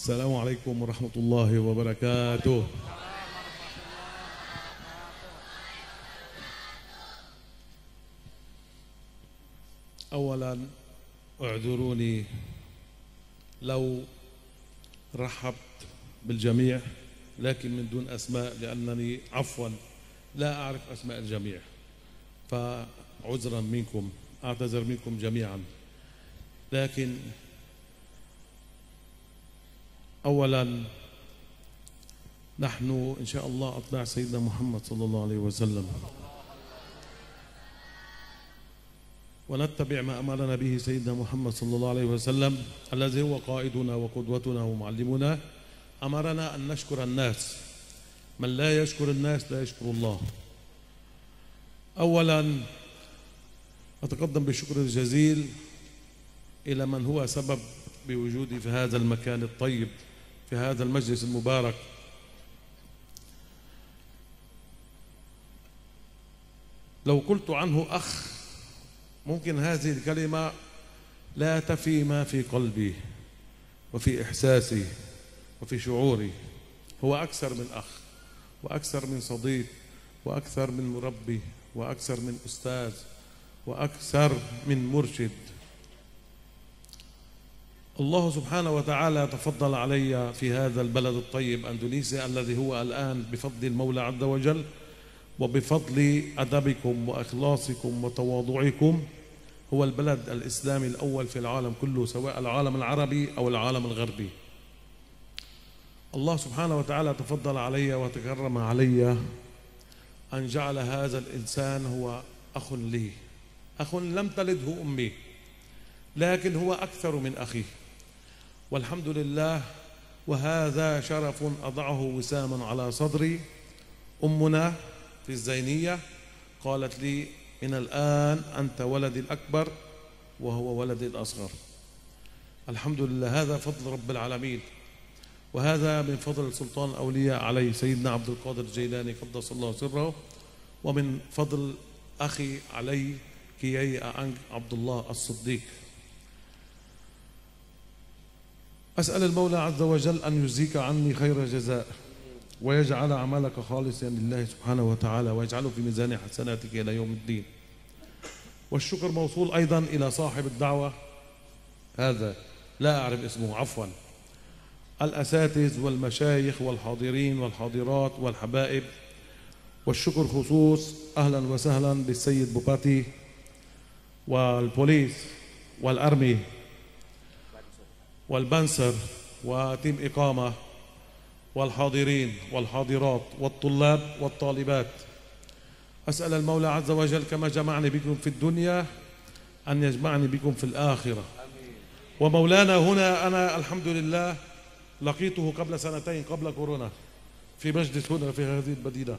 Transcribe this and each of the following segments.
Assalamualaikum warahmatullahi wabarakatuh. أولا اعذروني لو رحبت بالجميع لكن من دون أسماء، لأنني عفوا لا أعرف أسماء الجميع، فعذرا منكم، أعتذر منكم جميعا. لكن أولا نحن إن شاء الله أتباع سيدنا محمد صلى الله عليه وسلم، ونتبع ما أمرنا به سيدنا محمد صلى الله عليه وسلم الذي هو قائدنا وقدوتنا ومعلمنا. أمرنا أن نشكر الناس، من لا يشكر الناس لا يشكر الله. أولا أتقدم بالشكر الجزيل إلى من هو سبب بوجودي في هذا المكان الطيب، في هذا المجلس المبارك. لو قلت عنه أخ ممكن هذه الكلمة لا تفي ما في قلبي وفي إحساسي وفي شعوري. هو أكثر من أخ، وأكثر من صديق، وأكثر من مربي، وأكثر من أستاذ، وأكثر من مرشد. الله سبحانه وتعالى تفضل علي في هذا البلد الطيب أندونيسيا، الذي هو الآن بفضل المولى عز وجل وبفضل أدبكم وإخلاصكم وتواضعكم هو البلد الإسلامي الأول في العالم كله، سواء العالم العربي أو العالم الغربي. الله سبحانه وتعالى تفضل علي وتكرم علي أن جعل هذا الإنسان هو أخ لي، أخ لم تلده أمي، لكن هو أكثر من أخي، والحمد لله. وهذا شرف أضعه وساما على صدري. أمنا في الزينية قالت لي: من الآن أنت ولدي الأكبر وهو ولدي الأصغر. الحمد لله، هذا فضل رب العالمين، وهذا من فضل سلطان الأولياء علي سيدنا عبد القادر الجيلاني قدس الله سره، ومن فضل أخي علي كيي أنج عبد الله الصديق. أسأل المولى عز وجل أن يجزيك عني خير جزاء، ويجعل عملك خالصا لله سبحانه وتعالى، ويجعله في ميزان حسناتك إلى يوم الدين. والشكر موصول أيضا إلى صاحب الدعوة، هذا لا أعرف اسمه عفوا، الأساتذة والمشايخ والحاضرين والحاضرات والحبائب. والشكر خصوص أهلا وسهلا بالسيد بوباتي والبوليس والأرمي والبنسر وتيم إقامة والحاضرين والحاضرات والطلاب والطالبات. أسأل المولى عز وجل كما جمعني بكم في الدنيا أن يجمعني بكم في الآخرة. ومولانا هنا أنا الحمد لله لقيته قبل سنتين قبل كورونا في مجلس هنا في هذه المدينة.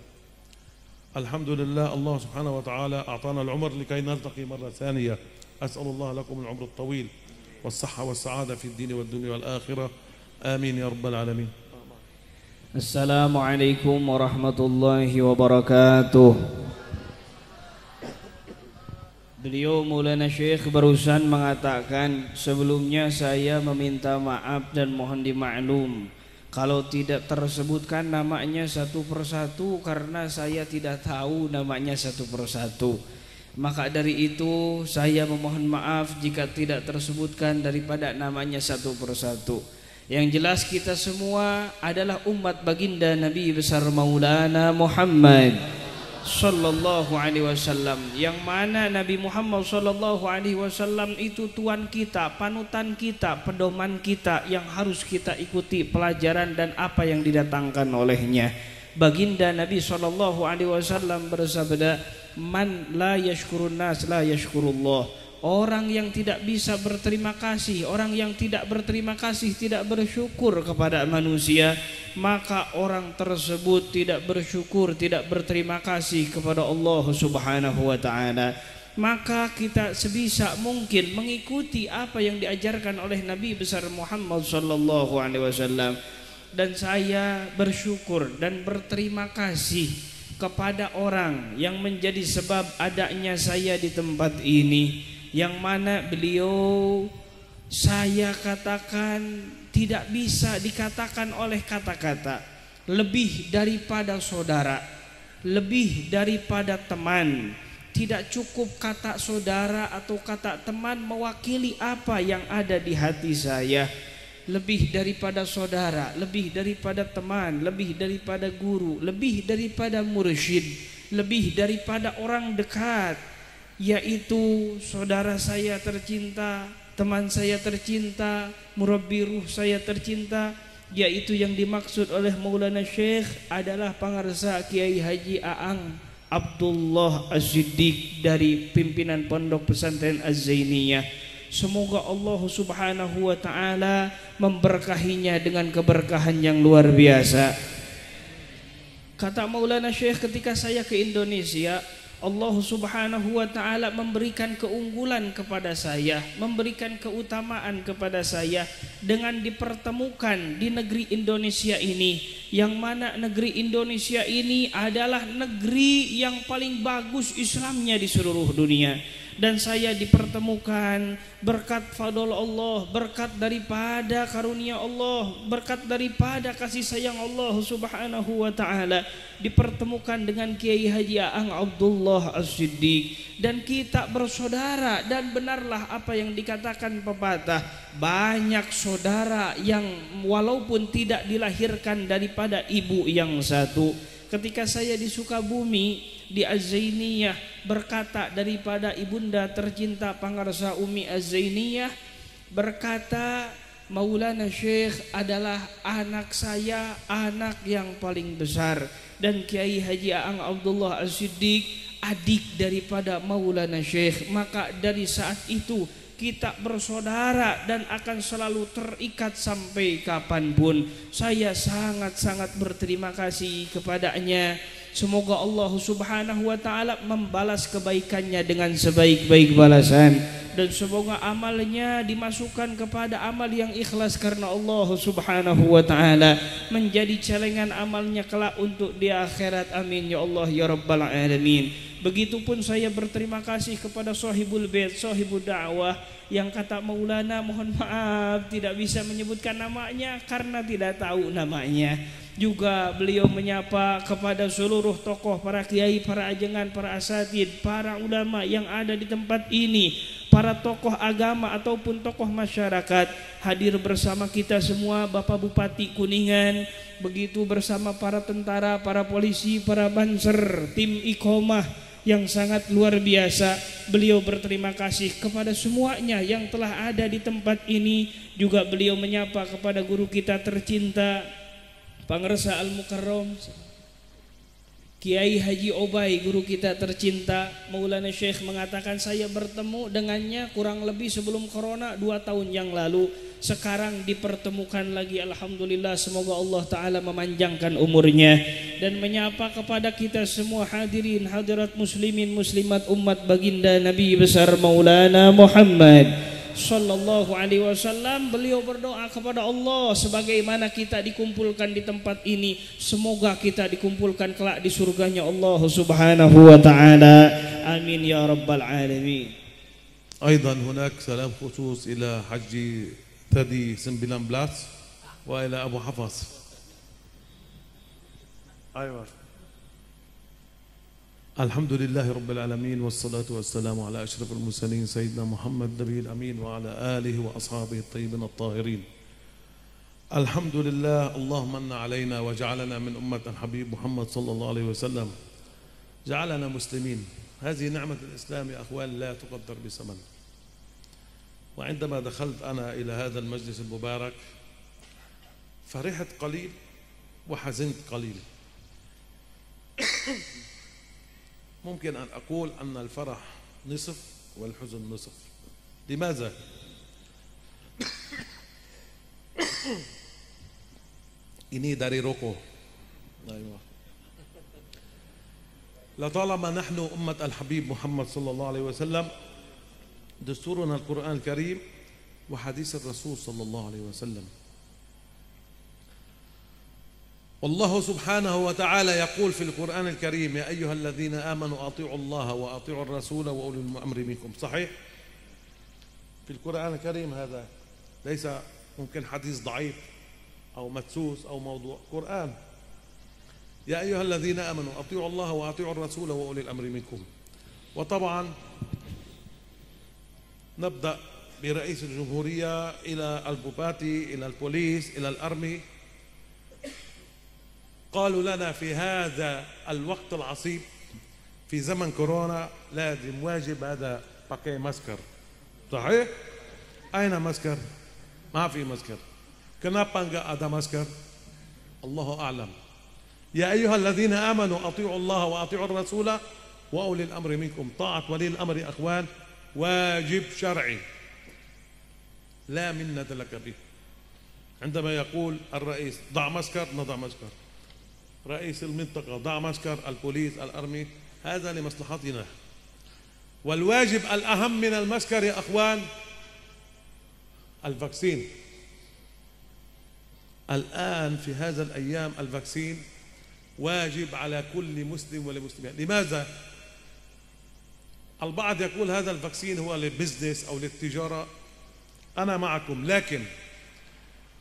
الحمد لله، الله سبحانه وتعالى أعطانا العمر لكي نلتقي مرة ثانية. أسأل الله لكم العمر الطويل والصحة والسعادة في الدين والدنيا والآخرة، آمين يا رب العالمين. Assalamualaikum warahmatullahi wabarakatuh. Beliau Maulana Syekh barusan mengatakan, sebelumnya saya meminta maaf dan mohon dimaklum kalau tidak tersebutkan namanya satu persatu, karena saya tidak tahu namanya satu persatu. Maka dari itu saya memohon maaf jika tidak tersebutkan daripada namanya satu persatu. Yang jelas kita semua adalah umat baginda Nabi besar Maulana Muhammad sallallahu alaihi wasallam, yang mana Nabi Muhammad sallallahu alaihi wasallam itu tuan kita, panutan kita, pedoman kita yang harus kita ikuti pelajaran dan apa yang didatangkan olehnya. Baginda Nabi sallallahu alaihi wasallam bersabda, "Man la yashkurun nas la yashkurullah." Orang yang tidak bisa berterima kasih, orang yang tidak berterima kasih, tidak bersyukur kepada manusia, maka orang tersebut tidak bersyukur, tidak berterima kasih kepada Allah Subhanahu wa taala. Maka kita sebisa mungkin mengikuti apa yang diajarkan oleh Nabi besar Muhammad sallallahu alaihi wasallam. Dan saya bersyukur dan berterima kasih kepada orang yang menjadi sebab adanya saya di tempat ini, yang mana beliau saya katakan tidak bisa dikatakan oleh kata-kata. Lebih daripada saudara, lebih daripada teman. Tidak cukup kata saudara atau kata teman mewakili apa yang ada di hati saya. Lebih daripada saudara, lebih daripada teman, lebih daripada guru, lebih daripada mursyid, lebih daripada orang dekat, yaitu saudara saya tercinta, teman saya tercinta, murabbi ruh saya tercinta, yaitu yang dimaksud oleh Maulana Syekh adalah Pangarsa Kiai Haji Aang Abdullah Az-Siddiq dari pimpinan Pondok Pesantren Az-Zainiyah. Semoga Allah Subhanahu wa taala memberkahinya dengan keberkahan yang luar biasa. Kata Maulana Syekh, ketika saya ke Indonesia, Allah Subhanahu wa taala memberikan keunggulan kepada saya, memberikan keutamaan kepada saya dengan dipertemukan di negeri Indonesia ini, yang mana negeri Indonesia ini adalah negeri yang paling bagus Islamnya di seluruh dunia. Dan saya dipertemukan berkat fadl Allah, berkat daripada karunia Allah, berkat daripada kasih sayang Allah Subhanahu wa taala, dipertemukan dengan Kiai Haji Aang Abdullah Az-Siddiq, dan kita bersaudara. Dan benarlah apa yang dikatakan pepatah, banyak saudara yang walaupun tidak dilahirkan daripada ibu yang satu. Ketika saya di Sukabumi di Az-Zainiyah, berkata daripada ibunda tercinta Pangarsa Umi Az-Zainiyah, berkata Maulana Syekh adalah anak saya, anak yang paling besar, dan Kiai Haji Aang Abdullah Az-Siddiq adik daripada Maulana Syekh. Maka dari saat itu kita bersaudara dan akan selalu terikat sampai kapanpun. Saya sangat-sangat berterima kasih kepadanya. Semoga Allah Subhanahu wa taala membalas kebaikannya dengan sebaik-baik balasan, dan semoga amalnya dimasukkan kepada amal yang ikhlas karena Allah Subhanahu wa taala, menjadi celengan amalnya kelak untuk di akhirat. Amin ya Allah ya rabbal alamin. Begitupun saya berterima kasih kepada sahibul bait, sahibul dakwah, yang kata Maulana, mohon maaf tidak bisa menyebutkan namanya karena tidak tahu namanya. Juga beliau menyapa kepada seluruh tokoh, para kiai, para ajengan, para asatid, para ulama yang ada di tempat ini, para tokoh agama ataupun tokoh masyarakat hadir bersama kita semua. Bapak Bupati Kuningan, begitu bersama para tentara, para polisi, para banser, tim iqomah yang sangat luar biasa. Beliau berterima kasih kepada semuanya yang telah ada di tempat ini. Juga beliau menyapa kepada guru kita tercinta Pangarsa Al-Mukarram Kiai Haji Obay, guru kita tercinta. Maulana Syekh mengatakan saya bertemu dengannya kurang lebih sebelum corona 2 tahun yang lalu. Sekarang dipertemukan lagi, alhamdulillah. Semoga Allah taala memanjangkan umurnya. Dan menyapa kepada kita semua hadirin hadirat muslimin muslimat umat baginda Nabi besar Maulana Muhammad sallallahu alaihi wasallam. Beliau berdoa kepada Allah sebagaimana kita dikumpulkan di tempat ini, semoga kita dikumpulkan kelak di surganya Allah Subhanahu wa taala. Amin ya rabbal alamin. أيضا هناك سلام خصوص إلى حج ثدي سنبلان بلاس وإلى أبو حفص. أيوة. الحمد لله رب العالمين، والصلاة والسلام على أشرف المرسلين سيدنا محمد النبي الأمين وعلى آله وأصحابه الطيبين الطاهرين. الحمد لله، اللهم من علينا وجعلنا من أمة الحبيب محمد صلى الله عليه وسلم، جعلنا مسلمين. هذه نعمة الإسلام يا أخوان لا تقدر بثمن. وعندما دخلت أنا إلى هذا المجلس المبارك فرحت قليل وحزنت قليل. ممكن أن أقول أن الفرح نصف والحزن نصف. لماذا؟ ini dari rokok. لطالما نحن أمة الحبيب محمد صلى الله عليه وسلم دستورنا القرآن الكريم وحديث الرسول صلى الله عليه وسلم. والله سبحانه وتعالى يقول في القرآن الكريم: يا أيها الذين آمنوا أطيعوا الله وأطيعوا الرسول وأولي الأمر منكم. صحيح؟ في القرآن الكريم هذا ليس ممكن حديث ضعيف أو مدسوس أو موضوع قرآن. يا أيها الذين آمنوا أطيعوا الله وأطيعوا الرسول وأولي الأمر منكم. وطبعا نبدأ برئيس الجمهورية إلى البوباتي إلى البوليس إلى الأرمي. قالوا لنا في هذا الوقت العصيب في زمن كورونا لازم واجب هذا باكي ماسكر. صحيح؟ أين ماسكر؟ ما في ماسكر. Kenapa enggak ada masker? Allahu a'lam. Ya ayyuhalladzina amanu athi'u Allah wa athi'ur rasula wa ulil amri minkum. Ta'at walil amri akhwan واجب شرعي لا منة لك به. عندما يقول الرئيس ضع مسكر نضع مسكر، رئيس المنطقة ضع مسكر، البوليس الأرمي، هذا لمصلحتنا. والواجب الأهم من المسكر يا أخوان الفاكسين. الآن في هذا الأيام الفاكسين واجب على كل مسلم ولمسلمة. لماذا؟ البعض يقول هذا الفاكسين هو للبزنس أو للتجارة. أنا معكم، لكن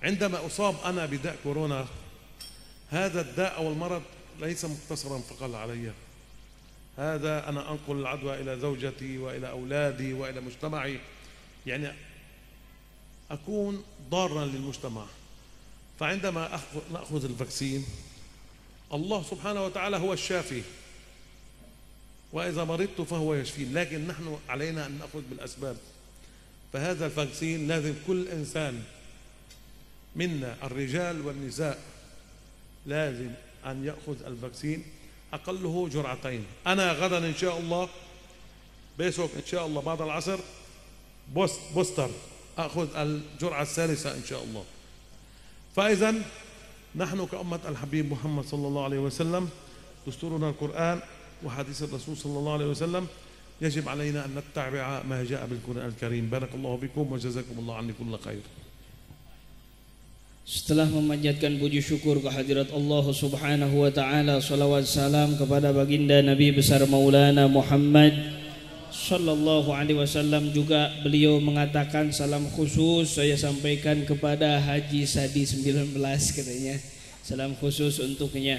عندما أصاب أنا بداء كورونا هذا الداء أو المرض ليس مقتصرا فقط علي. هذا أنا أنقل العدوى إلى زوجتي وإلى أولادي وإلى مجتمعي، يعني أكون ضارا للمجتمع. فعندما نأخذ الفاكسين الله سبحانه وتعالى هو الشافي، وإذا مرضت فهو يشفين، لكن نحن علينا أن نأخذ بالأسباب. فهذا الفاكسين لازم كل إنسان منا الرجال والنساء لازم أن يأخذ الفاكسين أقله جرعتين. أنا غدا إن شاء الله بيسوك إن شاء الله بعد العصر بوستر أخذ الجرعة الثالثة إن شاء الله. فإذا نحن كأمة الحبيب محمد صلى الله عليه وسلم دستورنا القرآن وحديث الرسول صلى الله عليه وسلم يجب علينا أن نتبع ما جاء بالقرآن الكريم. بارك الله بكم وجزاكم الله عني كل خير. Setelah memanjatkan puji syukur kehadirat Allah Subhanahu wa taala, salawat salam kepada baginda Nabi besar Maulana Muhammad sallallahu alaihi wasallam, juga beliau mengatakan salam khusus saya sampaikan kepada Haji Sadi 19 katanya. Salam khusus untuknya.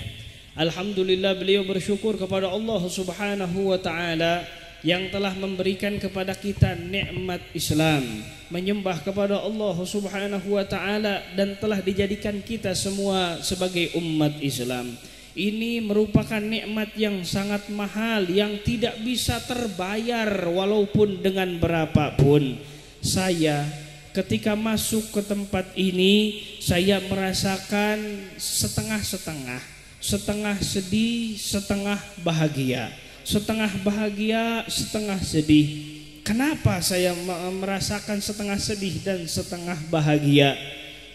Alhamdulillah beliau bersyukur kepada Allah Subhanahu wa taala yang telah memberikan kepada kita nikmat Islam, menyembah kepada Allah Subhanahu wa taala dan telah dijadikan kita semua sebagai umat Islam. Ini merupakan nikmat yang sangat mahal yang tidak bisa terbayar walaupun dengan berapapun. Saya ketika masuk ke tempat ini saya merasakan setengah-setengah, setengah sedih, setengah bahagia. Setengah bahagia, setengah sedih. Kenapa saya merasakan setengah sedih dan setengah bahagia?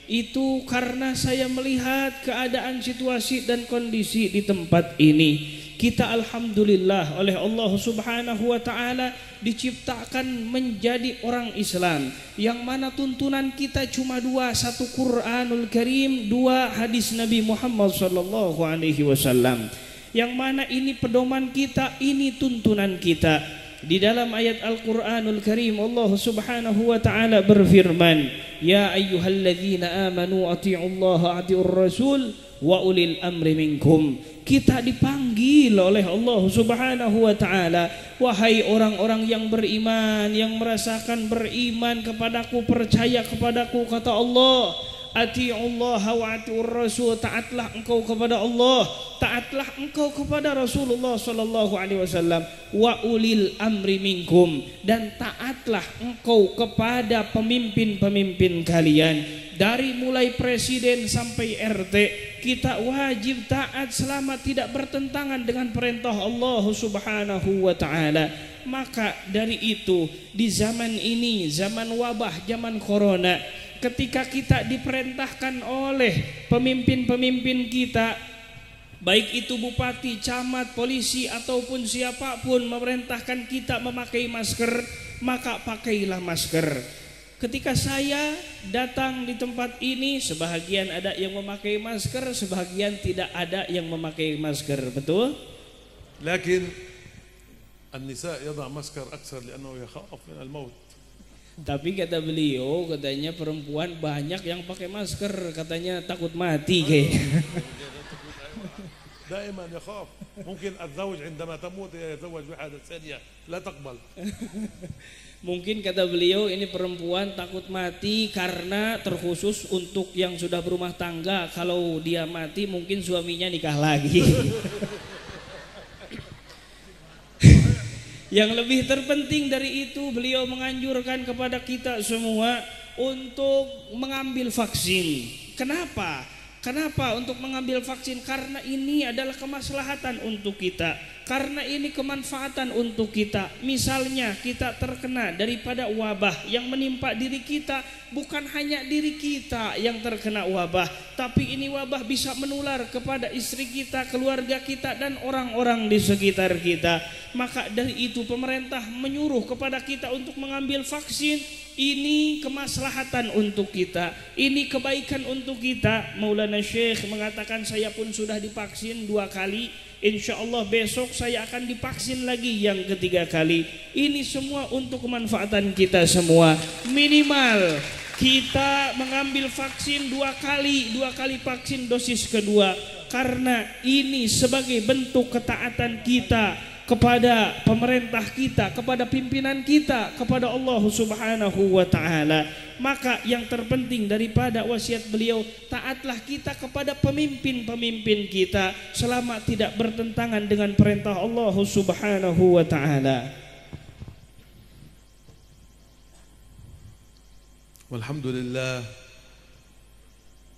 Itu karena saya melihat keadaan situasi dan kondisi di tempat ini. Kita alhamdulillah oleh Allah Subhanahu wa taala diciptakan menjadi orang Islam, yang mana tuntunan kita cuma dua, satu Quranul Karim, dua hadis Nabi Muhammad sallallahu alaihi wasallam. Yang mana ini pedoman kita, ini tuntunan kita. Di dalam ayat Al-Quranul Karim Allah Subhanahu wa taala berfirman, ya ayyuhalladzina amanu ati'ullaha ati'ur rasul wa ulil amri minkum. Kita dipanggil oleh Allah Subhanahu wa taala, wahai orang-orang yang beriman, yang merasakan beriman kepadaku, percaya kepadaku, kata Allah, ati'ullaha wa ati'ur rasul, taatlah engkau kepada Allah, taatlah engkau kepada Rasulullah sallallahu alaihi wasallam, wa ulil amri minkum, dan taatlah engkau kepada pemimpin-pemimpin kalian. Dari mulai presiden sampai RT kita wajib taat selama tidak bertentangan dengan perintah Allah Subhanahu wa taala. Maka dari itu di zaman ini, zaman wabah, zaman corona, ketika kita diperintahkan oleh pemimpin-pemimpin kita, baik itu bupati, camat, polisi ataupun siapapun memerintahkan kita memakai masker, maka pakailah masker. Ketika saya datang di tempat ini, sebahagian ada yang memakai masker, sebahagian tidak ada yang memakai masker, betul? لكن النساء يضع مسكر أكثر لأنه يخاف من الموت. Tapi kata beliau, katanya perempuan banyak yang pakai masker, katanya takut mati kayaknya. دائما يخاف ممكن الزوج عندما تموت يتزوج بواحدة ثانية لا تقبل. Mungkin kata beliau ini perempuan takut mati karena terkhusus untuk yang sudah berumah tangga, kalau dia mati mungkin suaminya nikah lagi. Yang lebih terpenting dari itu, beliau menganjurkan kepada kita semua untuk mengambil vaksin. Kenapa? Kenapa untuk mengambil vaksin? Karena ini adalah kemaslahatan untuk kita. Karena ini kemanfaatan untuk kita. Misalnya kita terkena daripada wabah yang menimpa diri kita, bukan hanya diri kita yang terkena wabah, tapi ini wabah bisa menular kepada istri kita, keluarga kita, dan orang-orang di sekitar kita. Maka dari itu pemerintah menyuruh kepada kita untuk mengambil vaksin. Ini kemaslahatan untuk kita, ini kebaikan untuk kita. Maulana Syekh mengatakan, saya pun sudah divaksin 2 kali, insya Allah besok saya akan divaksin lagi yang ketiga kali. Ini semua untuk kemanfaatan kita semua. Minimal kita mengambil vaksin 2 kali vaksin dosis kedua, karena ini sebagai bentuk ketaatan kita kepada pemerintah kita, kepada pimpinan kita, kepada Allah Subhanahu wa ta'ala. Maka yang terpenting daripada wasiat beliau, taatlah kita kepada pemimpin-pemimpin kita selama tidak bertentangan dengan perintah Allah Subhanahu wa ta'ala. Walhamdulillah,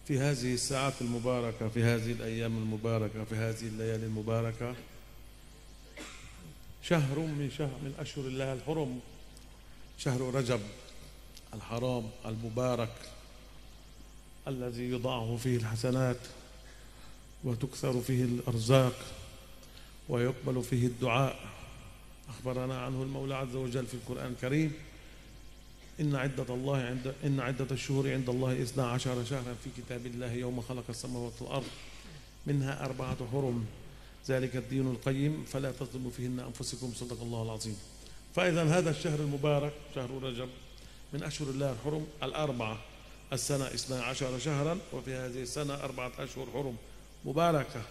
fi hadhihi as-sa'at al-mubarakah, fi hadhihi al-ayyam al-mubarakah, fi hadhihi al-layali al-mubarakah, شهر من أشهر الله الحرم، شهر رجب الحرام المبارك الذي يضاعف فيه الحسنات وتكثر فيه الأرزاق ويقبل فيه الدعاء. أخبرنا عنه المولى عز وجل في القرآن الكريم: إن عدة الشهور عند الله 12 شهرا في كتاب الله يوم خلق السماوات والأرض منها 4 حرم ذلك الدين القيم فلا تظلموا فيهن أنفسكم صدق الله العظيم. فإذا هذا الشهر المبارك شهر رجب من أشهر الله الحرم الأربعة، السنة 12 شهرا، وفي هذه السنة 4 أشهر حرم مباركة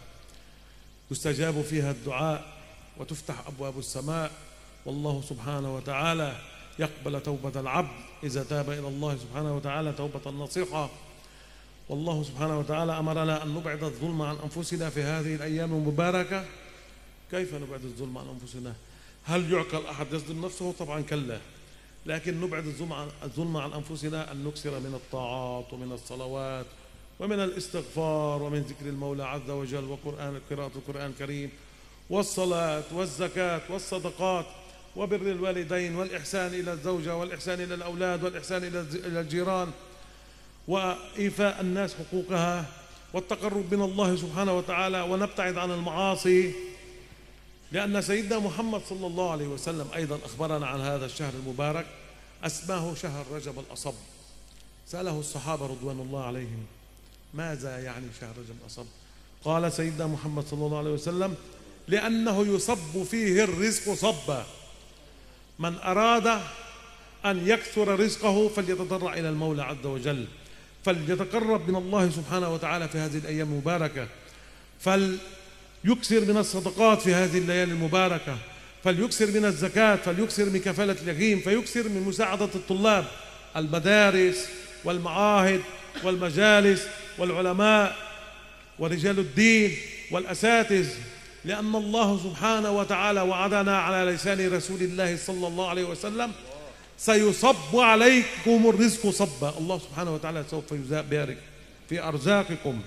يستجاب فيها الدعاء وتفتح أبواب السماء، والله سبحانه وتعالى يقبل توبة العبد إذا تاب إلى الله سبحانه وتعالى توبة نصيحة. والله سبحانه وتعالى أمرنا أن نبعد الظلم عن أنفسنا في هذه الأيام المباركة. كيف نبعد الظلم عن أنفسنا؟ هل يعقل أحد يظلم نفسه؟ طبعا كلا، لكن نبعد الظلم عن أنفسنا أن نكثر من الطاعات ومن الصلوات ومن الاستغفار ومن ذكر المولى عز وجل وقراءة القرآن الكريم والصلاة والزكاة والصدقات وبر الوالدين والإحسان إلى الزوجة والإحسان إلى الأولاد والإحسان إلى الجيران وإيفاء الناس حقوقها والتقرب من الله سبحانه وتعالى، ونبتعد عن المعاصي، لأن سيدنا محمد صلى الله عليه وسلم أيضا أخبرنا عن هذا الشهر المبارك، أسماه شهر رجب الأصب. سأله الصحابة رضوان الله عليهم: ماذا يعني شهر رجب الأصب؟ قال سيدنا محمد صلى الله عليه وسلم: لأنه يصب فيه الرزق صبا، من أراد أن يكثر رزقه فليتضرع إلى المولى عز وجل، فليتقرب من الله سبحانه وتعالى في هذه الأيام المباركة، فليكثر من الصدقات في هذه الليالي المباركة، فليكثر من الزكاة، فليكثر من كفالة اليتيم، فيكثر من مساعدة الطلاب، المدارس والمعاهد والمجالس والعلماء ورجال الدين والأساتذة، لأن الله سبحانه وتعالى وعدنا على لسان رسول الله صلى الله عليه وسلم: سيصب عليكم الرزق صبا. الله سبحانه وتعالى سوف يبارك في أرزاقكم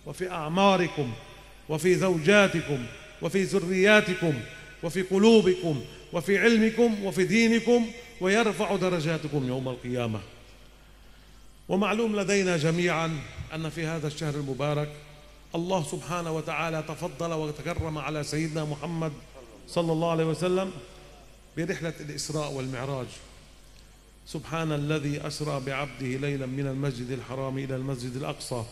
وفي أعماركم وفي زوجاتكم وفي ذرياتكم وفي قلوبكم وفي علمكم وفي دينكم، ويرفع درجاتكم يوم القيامة. ومعلوم لدينا جميعا أن في هذا الشهر المبارك الله سبحانه وتعالى تفضل وتكرم على سيدنا محمد صلى الله عليه وسلم برحلة الإسراء والمعراج. سبحان الذي أسرى بعبده ليلا من المسجد الحرام إلى المسجد الأقصى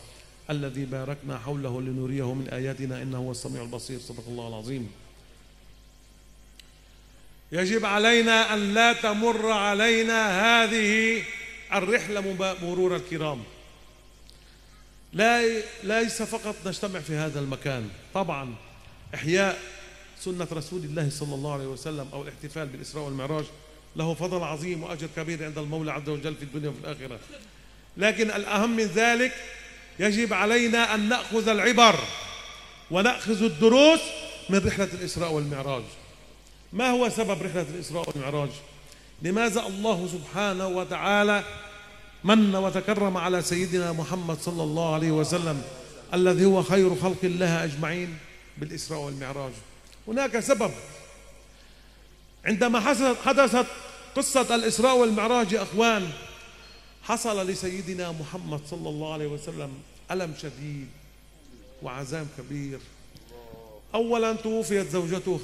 الذي باركنا حوله لنريه من آياتنا إنه هو السميع البصير صدق الله العظيم. يجب علينا أن لا تمر علينا هذه الرحلة مرور الكرام. ليس فقط نجتمع في هذا المكان، طبعا إحياء سنة رسول الله صلى الله عليه وسلم أو الاحتفال بالإسراء والمعراج له فضل عظيم وأجر كبير عند المولى عز وجل في الدنيا وفي الآخرة، لكن الأهم من ذلك يجب علينا أن نأخذ العبر ونأخذ الدروس من رحلة الإسراء والمعراج. ما هو سبب رحلة الإسراء والمعراج؟ لماذا الله سبحانه وتعالى من وتكرم على سيدنا محمد صلى الله عليه وسلم الذي هو خير خلق الله أجمعين بالإسراء والمعراج؟ هناك سبب. عندما حدثت قصة الإسراء والمعراج يا أخوان، حصل لسيدنا محمد صلى الله عليه وسلم ألم شديد وعذاب كبير. أولا توفيت زوجته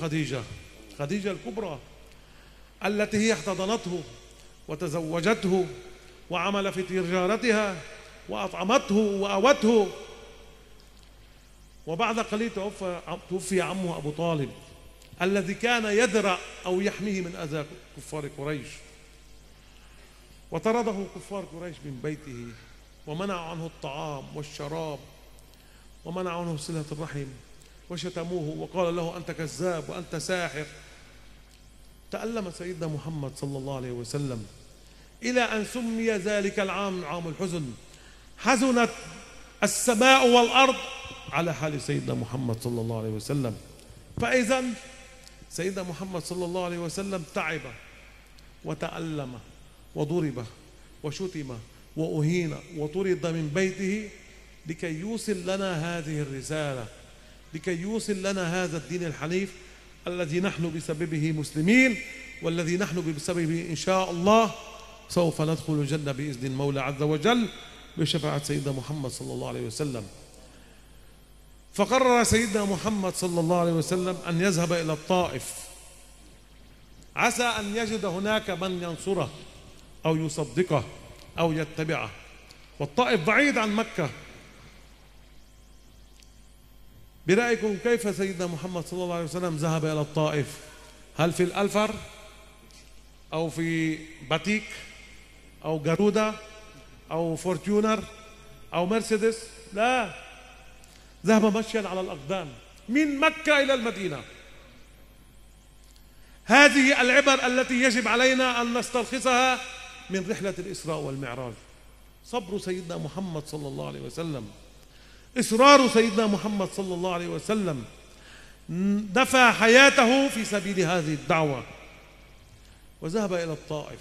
خديجة الكبرى التي هي احتضنته وتزوجته وعمل في تجارتها وأطعمته وأوته. وبعد قليل توفي عمه أبو طالب الذي كان يدرأ أو يحميه من أذى كفار قريش، وطرده كفار قريش من بيته ومنعوا عنه الطعام والشراب ومنعوا عنه صلة الرحم وشتموه وقال له أنت كذاب وأنت ساحر. تألم سيدنا محمد صلى الله عليه وسلم إلى أن سمي ذلك العام عام الحزن. حزنت السماء والأرض على حال سيدنا محمد صلى الله عليه وسلم. فإذا سيدنا محمد صلى الله عليه وسلم تعب وتألم وضرب وشتم وأهين وطرد من بيته لكي يوصل لنا هذه الرسالة، لكي يوصل لنا هذا الدين الحنيف الذي نحن بسببه مسلمين، والذي نحن بسببه إن شاء الله سوف ندخل الجنة بإذن المولى عز وجل بشفاعة سيدنا محمد صلى الله عليه وسلم. فقرر سيدنا محمد صلى الله عليه وسلم أن يذهب إلى الطائف، عسى أن يجد هناك من ينصره أو يصدقه أو يتبعه، والطائف بعيد عن مكة. برأيكم كيف سيدنا محمد صلى الله عليه وسلم ذهب إلى الطائف؟ هل في الألفر أو في باتيك أو جارودة أو فورتيونر أو مرسيدس؟ لا، ذهب مشيا على الأقدام من مكة إلى المدينة. هذه العبر التي يجب علينا أن نستلخصها من رحلة الإسراء والمعراج. صبر سيدنا محمد صلى الله عليه وسلم، إصرار سيدنا محمد صلى الله عليه وسلم، دفع حياته في سبيل هذه الدعوة وذهب إلى الطائف.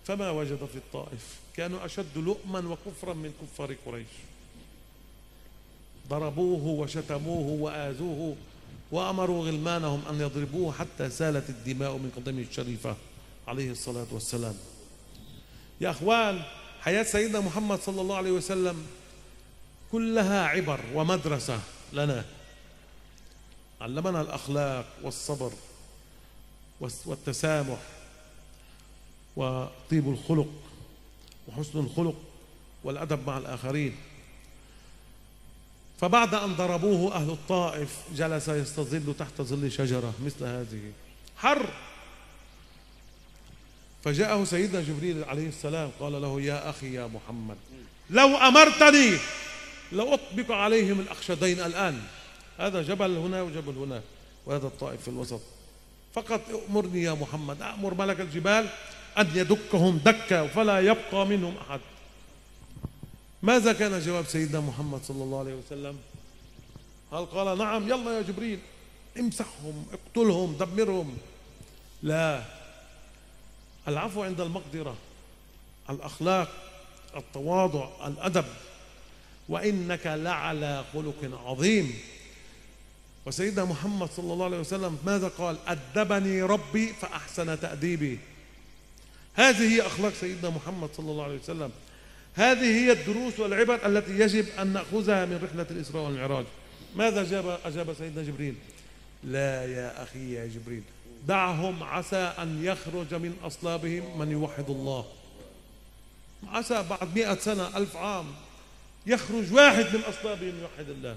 فما وجد في الطائف؟ كانوا أشد لؤما وكفرا من كفار قريش. ضربوه وشتموه وآذوه وأمروا غلمانهم أن يضربوه حتى سالت الدماء من قدمه الشريفة عليه الصلاة والسلام. يا أخوان، حياة سيدنا محمد صلى الله عليه وسلم كلها عبر ومدرسة لنا. علمنا الأخلاق والصبر والتسامح وطيب الخلق وحسن الخلق والأدب مع الآخرين. فبعد أن ضربوه أهل الطائف جلس يستظل تحت ظل شجرة مثل هذه، حر. فجاءه سيدنا جبريل عليه السلام قال له يا أخي يا محمد، لو أمرتني لأطبق عليهم الأخشدين الآن. هذا جبل هنا وجبل هنا وهذا الطائف في الوسط، فقط أمرني يا محمد، أمر ملك الجبال أن يدكهم دكة فلا يبقى منهم أحد. ماذا كان جواب سيدنا محمد صلى الله عليه وسلم؟ هل قال نعم يلا يا جبريل امسحهم اقتلهم دمرهم؟ لا، العفو عند المقدرة، الأخلاق، التواضع، الأدب، وإنك لعلى خلق عظيم. وسيدنا محمد صلى الله عليه وسلم ماذا قال؟ أدبني ربي فأحسن تأديبي. هذه هي أخلاق سيدنا محمد صلى الله عليه وسلم. هذه هي الدروس والعبر التي يجب أن نأخذها من رحلة الإسراء والمعراج. ماذا أجاب سيدنا جبريل؟ لا يا أخي يا جبريل، دعهم عسى أن يخرج من أصلابهم من يوحد الله. عسى بعد 100 سنة 1000 عام يخرج واحد من أصلابهم يوحد الله.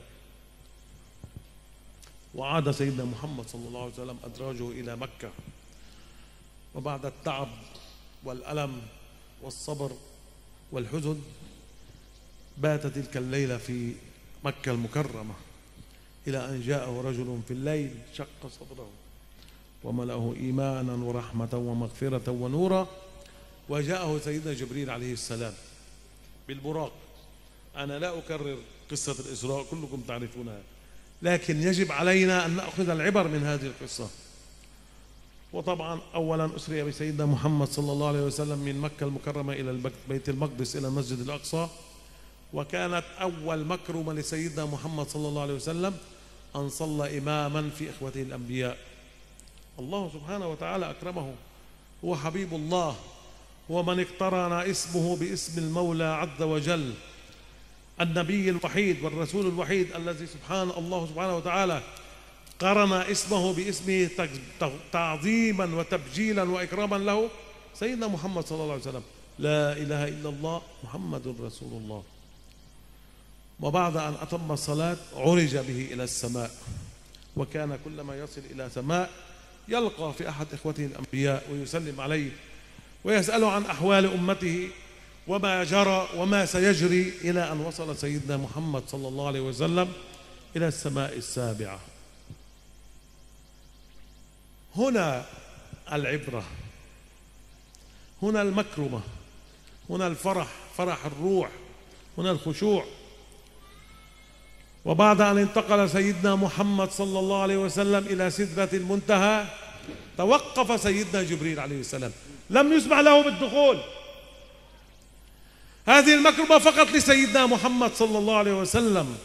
وعاد سيدنا محمد صلى الله عليه وسلم أدراجه إلى مكة وبعد التعب والألم والصبر والحزن بات تلك الليلة في مكة المكرمة، إلى أن جاءه رجل في الليل شق صدره وملأه إيمانا ورحمة ومغفرة ونورا، وجاءه سيدنا جبريل عليه السلام بالبراق. أنا لا أكرر قصة الإسراء، كلكم تعرفونها، لكن يجب علينا أن نأخذ العبر من هذه القصة. وطبعا أولا أسري بسيدنا محمد صلى الله عليه وسلم من مكة المكرمة إلى بيت المقدس إلى المسجد الأقصى، وكانت أول مكرمة لسيدنا محمد صلى الله عليه وسلم أن صلى إماما في إخوته الأنبياء. الله سبحانه وتعالى أكرمه، هو حبيب الله، هو من اقترن اسمه باسم المولى عز وجل، النبي الوحيد والرسول الوحيد الذي الله سبحانه وتعالى قرن اسمه باسمه تعظيما وتبجيلا وإكراما له، سيدنا محمد صلى الله عليه وسلم. لا إله إلا الله محمد رسول الله. وبعد أن أتم الصلاة عرج به إلى السماء، وكان كلما يصل إلى سماء يلقى في أحد إخوته الأنبياء ويسلم عليه ويسأله عن أحوال أمته وما جرى وما سيجري، إلى أن وصل سيدنا محمد صلى الله عليه وسلم إلى السماء السابعة. هنا العبرة، هنا المكرمة، هنا الفرح، فرح الروح، هنا الخشوع. وبعد أن انتقل سيدنا محمد صلى الله عليه وسلم إلى سدرة المنتهى توقف سيدنا جبريل عليه السلام، لم يسمح له بالدخول. هذه المكرمة فقط لسيدنا محمد صلى الله عليه وسلم.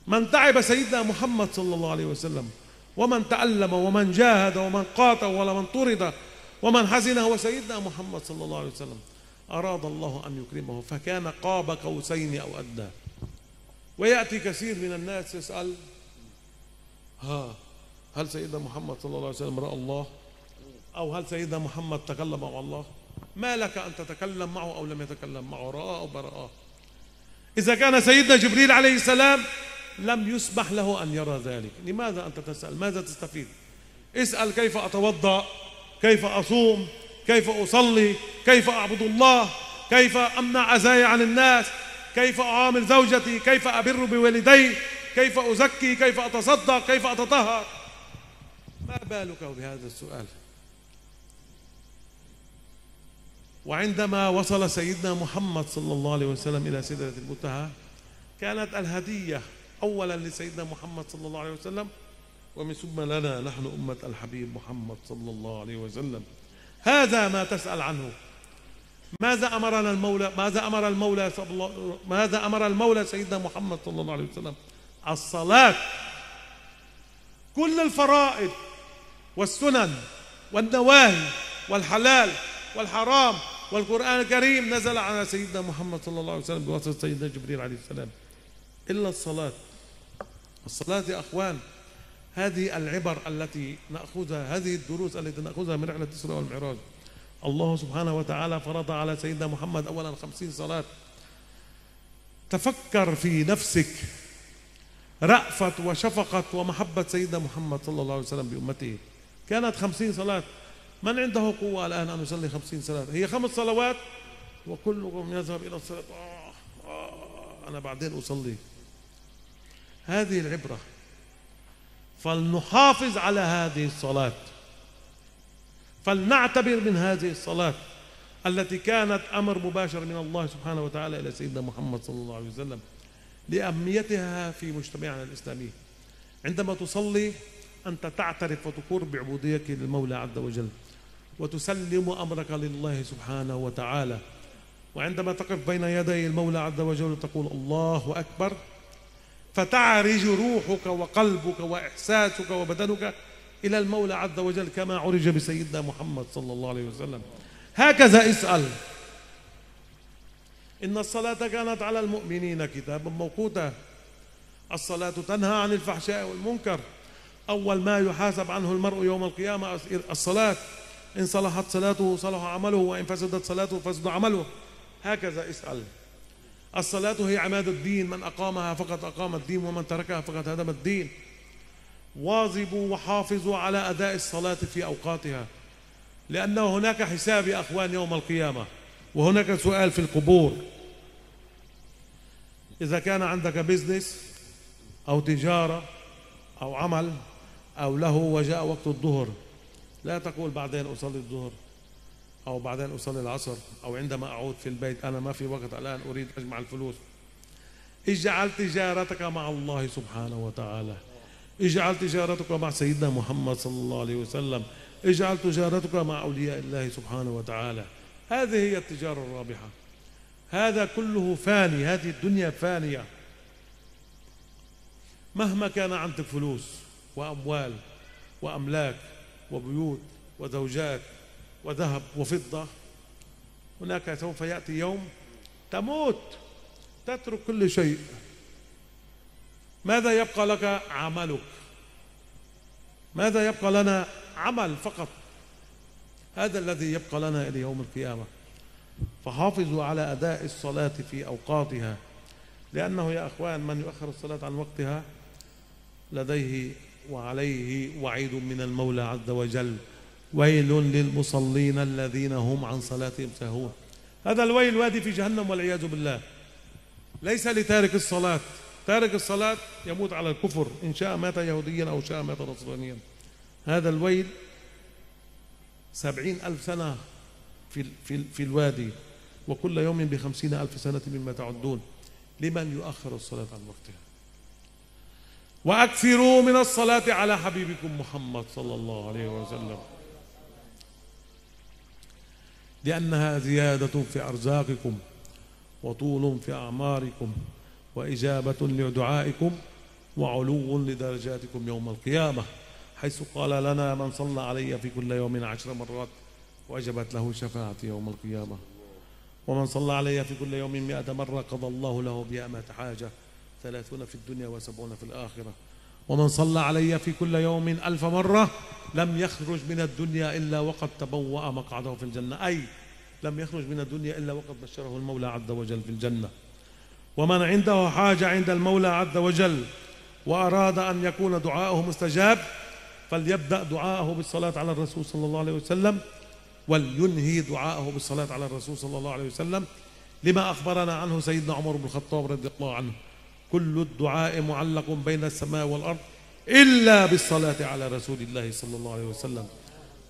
من تعب سيدنا محمد صلى الله عليه وسلم، ومن تألم ومن جاهد ومن قاتل ومن طرد ومن حزن هو سيدنا محمد صلى الله عليه وسلم. أراد الله أن يكرمه فكان قاب قوسين أو أدنى. ويأتي كثير من الناس يسأل هل سيدنا محمد صلى الله عليه وسلم رأى الله؟ أو هل سيدنا محمد تكلم مع الله؟ ما لك أن تتكلم معه أو لم يتكلم معه، رآه أو ما رآه؟ إذا كان سيدنا جبريل عليه السلام لم يسمح له أن يرى ذلك، لماذا أنت تسأل؟ ماذا تستفيد؟ اسأل كيف أتوضأ، كيف أصوم، كيف أصلي، كيف أعبد الله، كيف أمنع أذاي عن الناس، كيف أعامل زوجتي، كيف أبر بوالدي، كيف أزكي، كيف أتصدق، كيف أتطهر. ما بالك بهذا السؤال؟ وعندما وصل سيدنا محمد صلى الله عليه وسلم إلى سدرة المنتهى كانت الهدية أولا لسيدنا محمد صلى الله عليه وسلم، ومن ثم لنا نحن أمة الحبيب محمد صلى الله عليه وسلم. هذا ما تسأل عنه. ماذا أمرنا المولى؟ ماذا أمر المولى سيدنا محمد صلى الله عليه وسلم؟ الصلاة. كل الفرائض والسنن والنواهي والحلال والحرام والقرآن الكريم نزل على سيدنا محمد صلى الله عليه وسلم بواسطة سيدنا جبريل عليه السلام، إلا الصلاة. الصلاة يا أخوان، هذه العبر التي نأخذها، هذه الدروس التي نأخذها من رحلة الإسراء والمعراج. الله سبحانه وتعالى فرض على سيدنا محمد أولا 50 صلاة. تفكر في نفسك رأفة وشفقة ومحبة سيدنا محمد صلى الله عليه وسلم بأمته. كانت 50 صلاة. من عنده قوة الآن أن يصلي 50 صلاة؟ هي 5 صلوات وكلكم يذهب إلى الصلاة. أنا بعدين أصلي. هذه العبرة. فلنحافظ على هذه الصلاة، فلنعتبر من هذه الصلاة التي كانت أمر مباشر من الله سبحانه وتعالى إلى سيدنا محمد صلى الله عليه وسلم لأهميتها في مجتمعنا الإسلامي. عندما تصلي أنت تعترف وتقر بعبوديتك للمولى عز وجل وتسلم أمرك لله سبحانه وتعالى. وعندما تقف بين يدي المولى عز وجل تقول الله أكبر، فتعرج روحك وقلبك وإحساسك وبدنك إلى المولى عز وجل كما عرج بسيدنا محمد صلى الله عليه وسلم. هكذا اسأل. إن الصلاة كانت على المؤمنين كتابا موقوتا. الصلاة تنهى عن الفحشاء والمنكر. أول ما يحاسب عنه المرء يوم القيامة الصلاة. إن صلحت صلاته صلح عمله، وإن فسدت صلاته فسد عمله. هكذا اسأل. الصلاة هي عماد الدين، من أقامها فقد أقام الدين ومن تركها فقد هدم الدين. واظبوا وحافظوا على أداء الصلاة في أوقاتها. لأنه هناك حساب يا أخوان يوم القيامة، وهناك سؤال في القبور. إذا كان عندك بزنس أو تجارة أو عمل أو له وجاء وقت الظهر، لا تقول بعدين أصلي الظهر أو بعدين أصلي العصر أو عندما أعود في البيت أنا ما في وقت الآن أريد أجمع الفلوس. اجعل تجارتك مع الله سبحانه وتعالى، اجعل تجارتك مع سيدنا محمد صلى الله عليه وسلم، اجعل تجارتك مع أولياء الله سبحانه وتعالى. هذه هي التجارة الرابحة. هذا كله فاني، هذه الدنيا فانية. مهما كان عندك فلوس وأموال وأملاك وبيوت وزوجات وذهب وفضة، هناك سوف يأتي يوم تموت، تترك كل شيء. ماذا يبقى لك؟ عملك. ماذا يبقى لنا؟ عمل فقط. هذا الذي يبقى لنا إلى يوم القيامة. فحافظوا على أداء الصلاة في أوقاتها، لأنه يا أخوان من يؤخر الصلاة عن وقتها لديه وعليه وعيد من المولى عز وجل: ويل للمصلين الذين هم عن صلاتهم ساهون. هذا الويل وادي في جهنم والعياذ بالله، ليس لتارك الصلاة. تارك الصلاة يموت على الكفر، إن شاء مات يهوديا أو شاء مات نصرانيا. هذا الويل 70,000 سنة في الوادي، وكل يوم ب50,000 سنة مما تعدون، لمن يؤخر الصلاة عن وقتها. وأكثروا من الصلاة على حبيبكم محمد صلى الله عليه وسلم، لأنها زيادة في أرزاقكم وطول في أعماركم وإجابة لدعائكم وعلو لدرجاتكم يوم القيامة، حيث قال لنا: من صلى علي في كل يوم 10 مرات وجبت له شفاعتي يوم القيامة، ومن صلى علي في كل يوم 100 مرة قضى الله له بها 100 حاجة، 30 في الدنيا و70 في الآخرة. ومن صلى علي في كل يوم 1000 مرة لم يخرج من الدنيا إلا وقد تبوأ مقعده في الجنة، أي لم يخرج من الدنيا إلا وقد بشره المولى عز وجل في الجنة. ومن عنده حاجة عند المولى عز وجل وأراد أن يكون دعاءه مستجاب فليبدأ دعاءه بالصلاة على الرسول صلى الله عليه وسلم، ولينهي دعاءه بالصلاة على الرسول صلى الله عليه وسلم، لما أخبرنا عنه سيدنا عمر بن الخطاب رضي الله عنه: كل الدعاء معلق بين السماء والأرض إلا بالصلاة على رسول الله صلى الله عليه وسلم.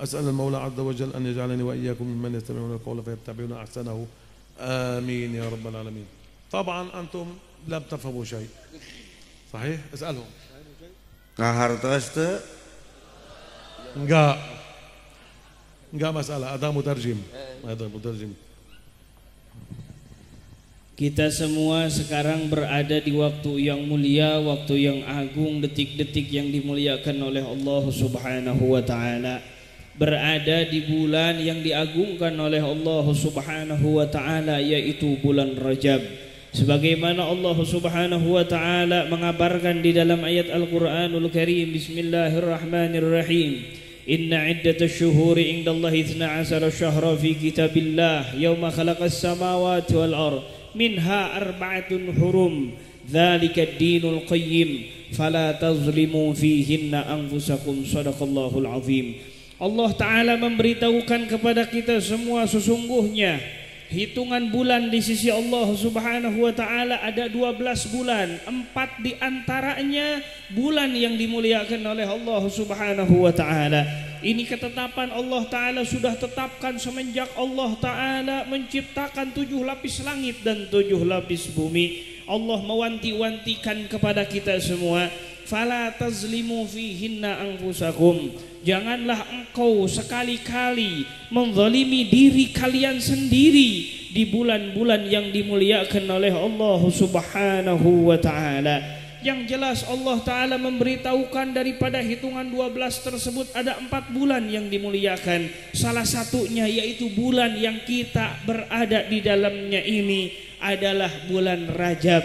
أسأل المولى عز وجل أن يجعلني وإياكم ممن يستمعون القول فيتبعون أحسنه، آمين يا رب العالمين. طبعا أنتم لم تفهموا شيء، صحيح؟ اسألهم. Enggak masalah, ada mutarjim. Ada mutarjim. Kita semua sekarang berada di waktu yang mulia, waktu yang agung, detik-detik yang dimuliakan oleh Allah Subhanahu wa taala. Berada di bulan yang diagungkan oleh Allah Subhanahu wa taala, yaitu bulan Rajab. Sebagaimana Allah Subhanahu wa taala mengabarkan di dalam ayat Al-Qur'anul Karim, Bismillahirrahmanirrahim. Inna iddatash syuhuri indallahi 12 syahra fi kitabillah yauma khalaqas samawati wal ardh minha arba'atun hurum dzalika ad-dinul qayyim fala tazlimu fihinna anfusakum. Shadaqallahul azim. Allah taala memberitahukan kepada kita semua, sesungguhnya hitungan bulan di sisi Allah Subhanahu wa taala ada 12 bulan, 4 di antaranya bulan yang dimuliakan oleh Allah Subhanahu wa taala. Ini ketetapan Allah taala sudah tetapkan semenjak Allah taala menciptakan 7 lapis langit dan 7 lapis bumi. Allah mewanti-wantikan kepada kita semua, fala tazlimu fihinna anfusakum. Janganlah engkau sekali-kali menzalimi diri kalian sendiri di bulan-bulan yang dimuliakan oleh Allah Subhanahu wa taala. Yang jelas Allah taala memberitahukan daripada hitungan 12 tersebut ada 4 bulan yang dimuliakan. Salah satunya yaitu bulan yang kita berada di dalamnya ini adalah bulan Rajab.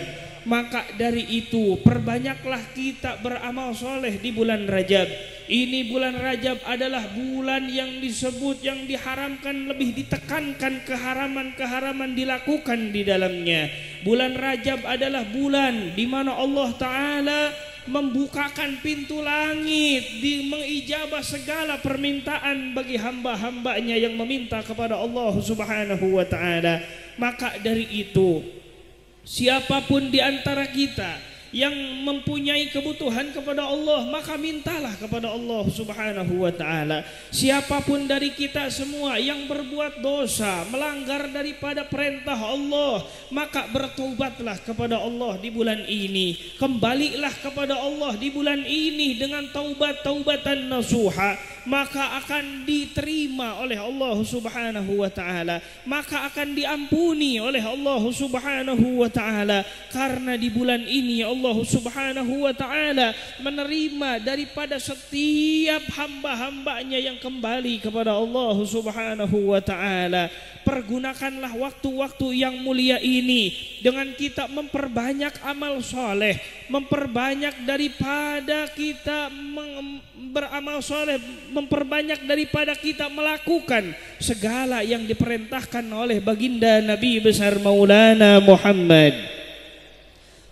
Maka dari itu perbanyaklah kita beramal soleh di bulan Rajab. Ini bulan Rajab adalah bulan yang disebut, yang diharamkan, lebih ditekankan keharaman-keharaman dilakukan di dalamnya. Bulan Rajab adalah bulan di mana Allah Ta'ala membukakan pintu langit, mengijabah segala permintaan bagi hamba-hambanya yang meminta kepada Allah Subhanahu wa ta'ala. Maka dari itu, siapapun di antara kita yang mempunyai kebutuhan kepada Allah, maka mintalah kepada Allah Subhanahu wa ta'ala. Siapapun dari kita semua yang berbuat dosa, melanggar daripada perintah Allah, maka bertaubatlah kepada Allah di bulan ini. Kembalilah kepada Allah di bulan ini dengan taubat-taubatan nasuha, maka akan diterima oleh Allah Subhanahu wa ta'ala, maka akan diampuni oleh Allah Subhanahu wa ta'ala. Karena di bulan ini Allah Subhanahu wa ta'ala menerima daripada setiap hamba-hambanya yang kembali kepada Allah Subhanahu wa ta'ala. Pergunakanlah waktu-waktu yang mulia ini dengan kita memperbanyak amal soleh, memperbanyak daripada kita beramal soleh, memperbanyak daripada kita melakukan segala yang diperintahkan oleh baginda Nabi besar Maulana Muhammad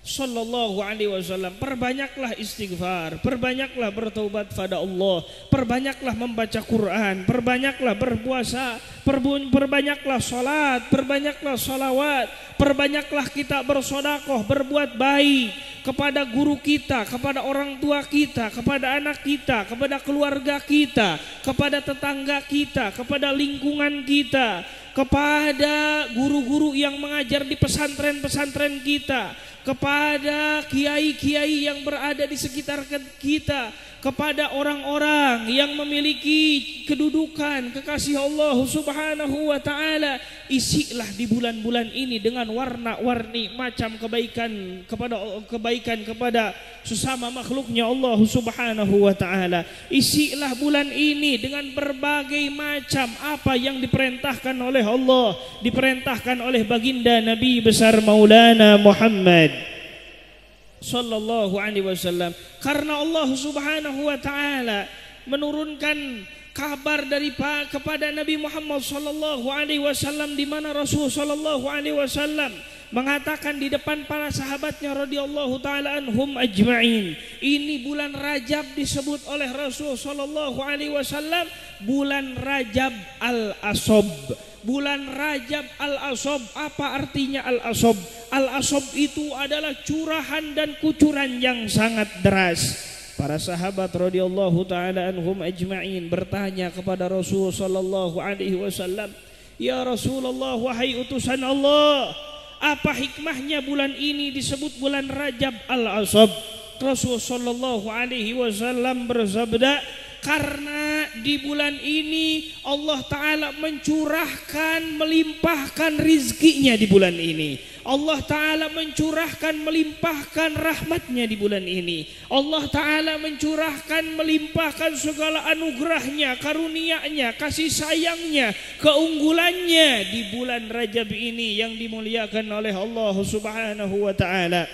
Sallallahu alaihi wasallam. Perbanyaklah istighfar, perbanyaklah bertaubat pada Allah, perbanyaklah membaca Quran, perbanyaklah berpuasa, perbanyaklah salat, perbanyaklah salawat, perbanyaklah kita bersedekah, berbuat baik kepada guru kita, kepada orang tua kita, kepada anak kita, kepada keluarga kita, kepada tetangga kita, kepada lingkungan kita, kepada guru-guru yang mengajar di pesantren-pesantren kita, kepada kiai-kiai yang berada di sekitar kita, kepada orang-orang yang memiliki kedudukan kekasih Allah Subhanahu wa ta'ala. Isilah di bulan-bulan ini dengan warna-warni macam kebaikan kepada sesama makhluknya Allah Subhanahu wa ta'ala. Isilah bulan ini dengan berbagai macam apa yang diperintahkan oleh Allah, diperintahkan oleh baginda Nabi besar Maulana Muhammad Sallallahu alaihi wasallam. Karena Allah Subhanahu wa ta'ala menurunkan kabar kepada Nabi Muhammad Sallallahu alaihi wasallam, di mana Rasul Sallallahu alaihi wasallam mengatakan di depan para sahabatnya radhiyallahu taala anhum ajma'in. Ini bulan Rajab disebut oleh Rasul Sallallahu alaihi wasallam bulan Rajab al-Asab. Bulan Rajab al-Asab. Apa artinya al-Asab? Al-Asab itu adalah curahan dan kucuran yang sangat deras. Para sahabat radhiyallahu taala anhum ajma'in bertanya kepada Rasul sallallahu alaihi wasallam, "Ya Rasulullah, wahai utusan Allah, apa hikmahnya bulan ini disebut bulan Rajab al-Asab?" Rasul sallallahu alaihi wasallam bersabda, karena di bulan ini Allah Ta'ala mencurahkan, melimpahkan rizkinya di bulan ini. Allah Ta'ala mencurahkan, melimpahkan rahmatnya di bulan ini. Allah Ta'ala mencurahkan, melimpahkan segala anugerahnya, karunianya, kasih sayangnya, keunggulannya di bulan Rajab ini yang dimuliakan oleh Allah Subhanahu wa Ta'ala.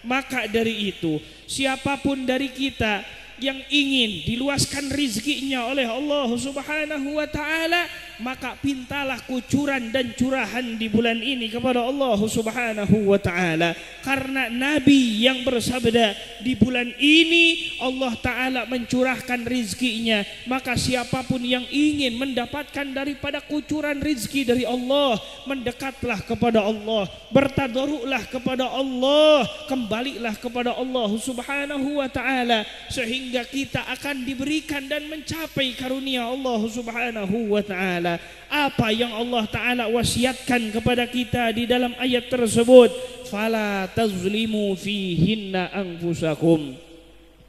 Maka dari itu, siapapun dari kita yang ingin diluaskan rizkinya oleh Allah Subhanahu wa ta'ala, maka pintalah kucuran dan curahan di bulan ini kepada Allah Subhanahu wa ta'ala. Karena Nabi yang bersabda, di bulan ini Allah Ta'ala mencurahkan rizkinya. Maka siapapun yang ingin mendapatkan daripada kucuran rizki dari Allah, mendekatlah kepada Allah, bertadaruklah kepada Allah, kembalilah kepada Allah Subhanahu wa ta'ala, sehingga kita akan diberikan dan mencapai karunia Allah Subhanahu wa ta'ala. Apa yang Allah Ta'ala wasiatkan kepada kita di dalam ayat tersebut, fala tazlimu fihinna anfusakum.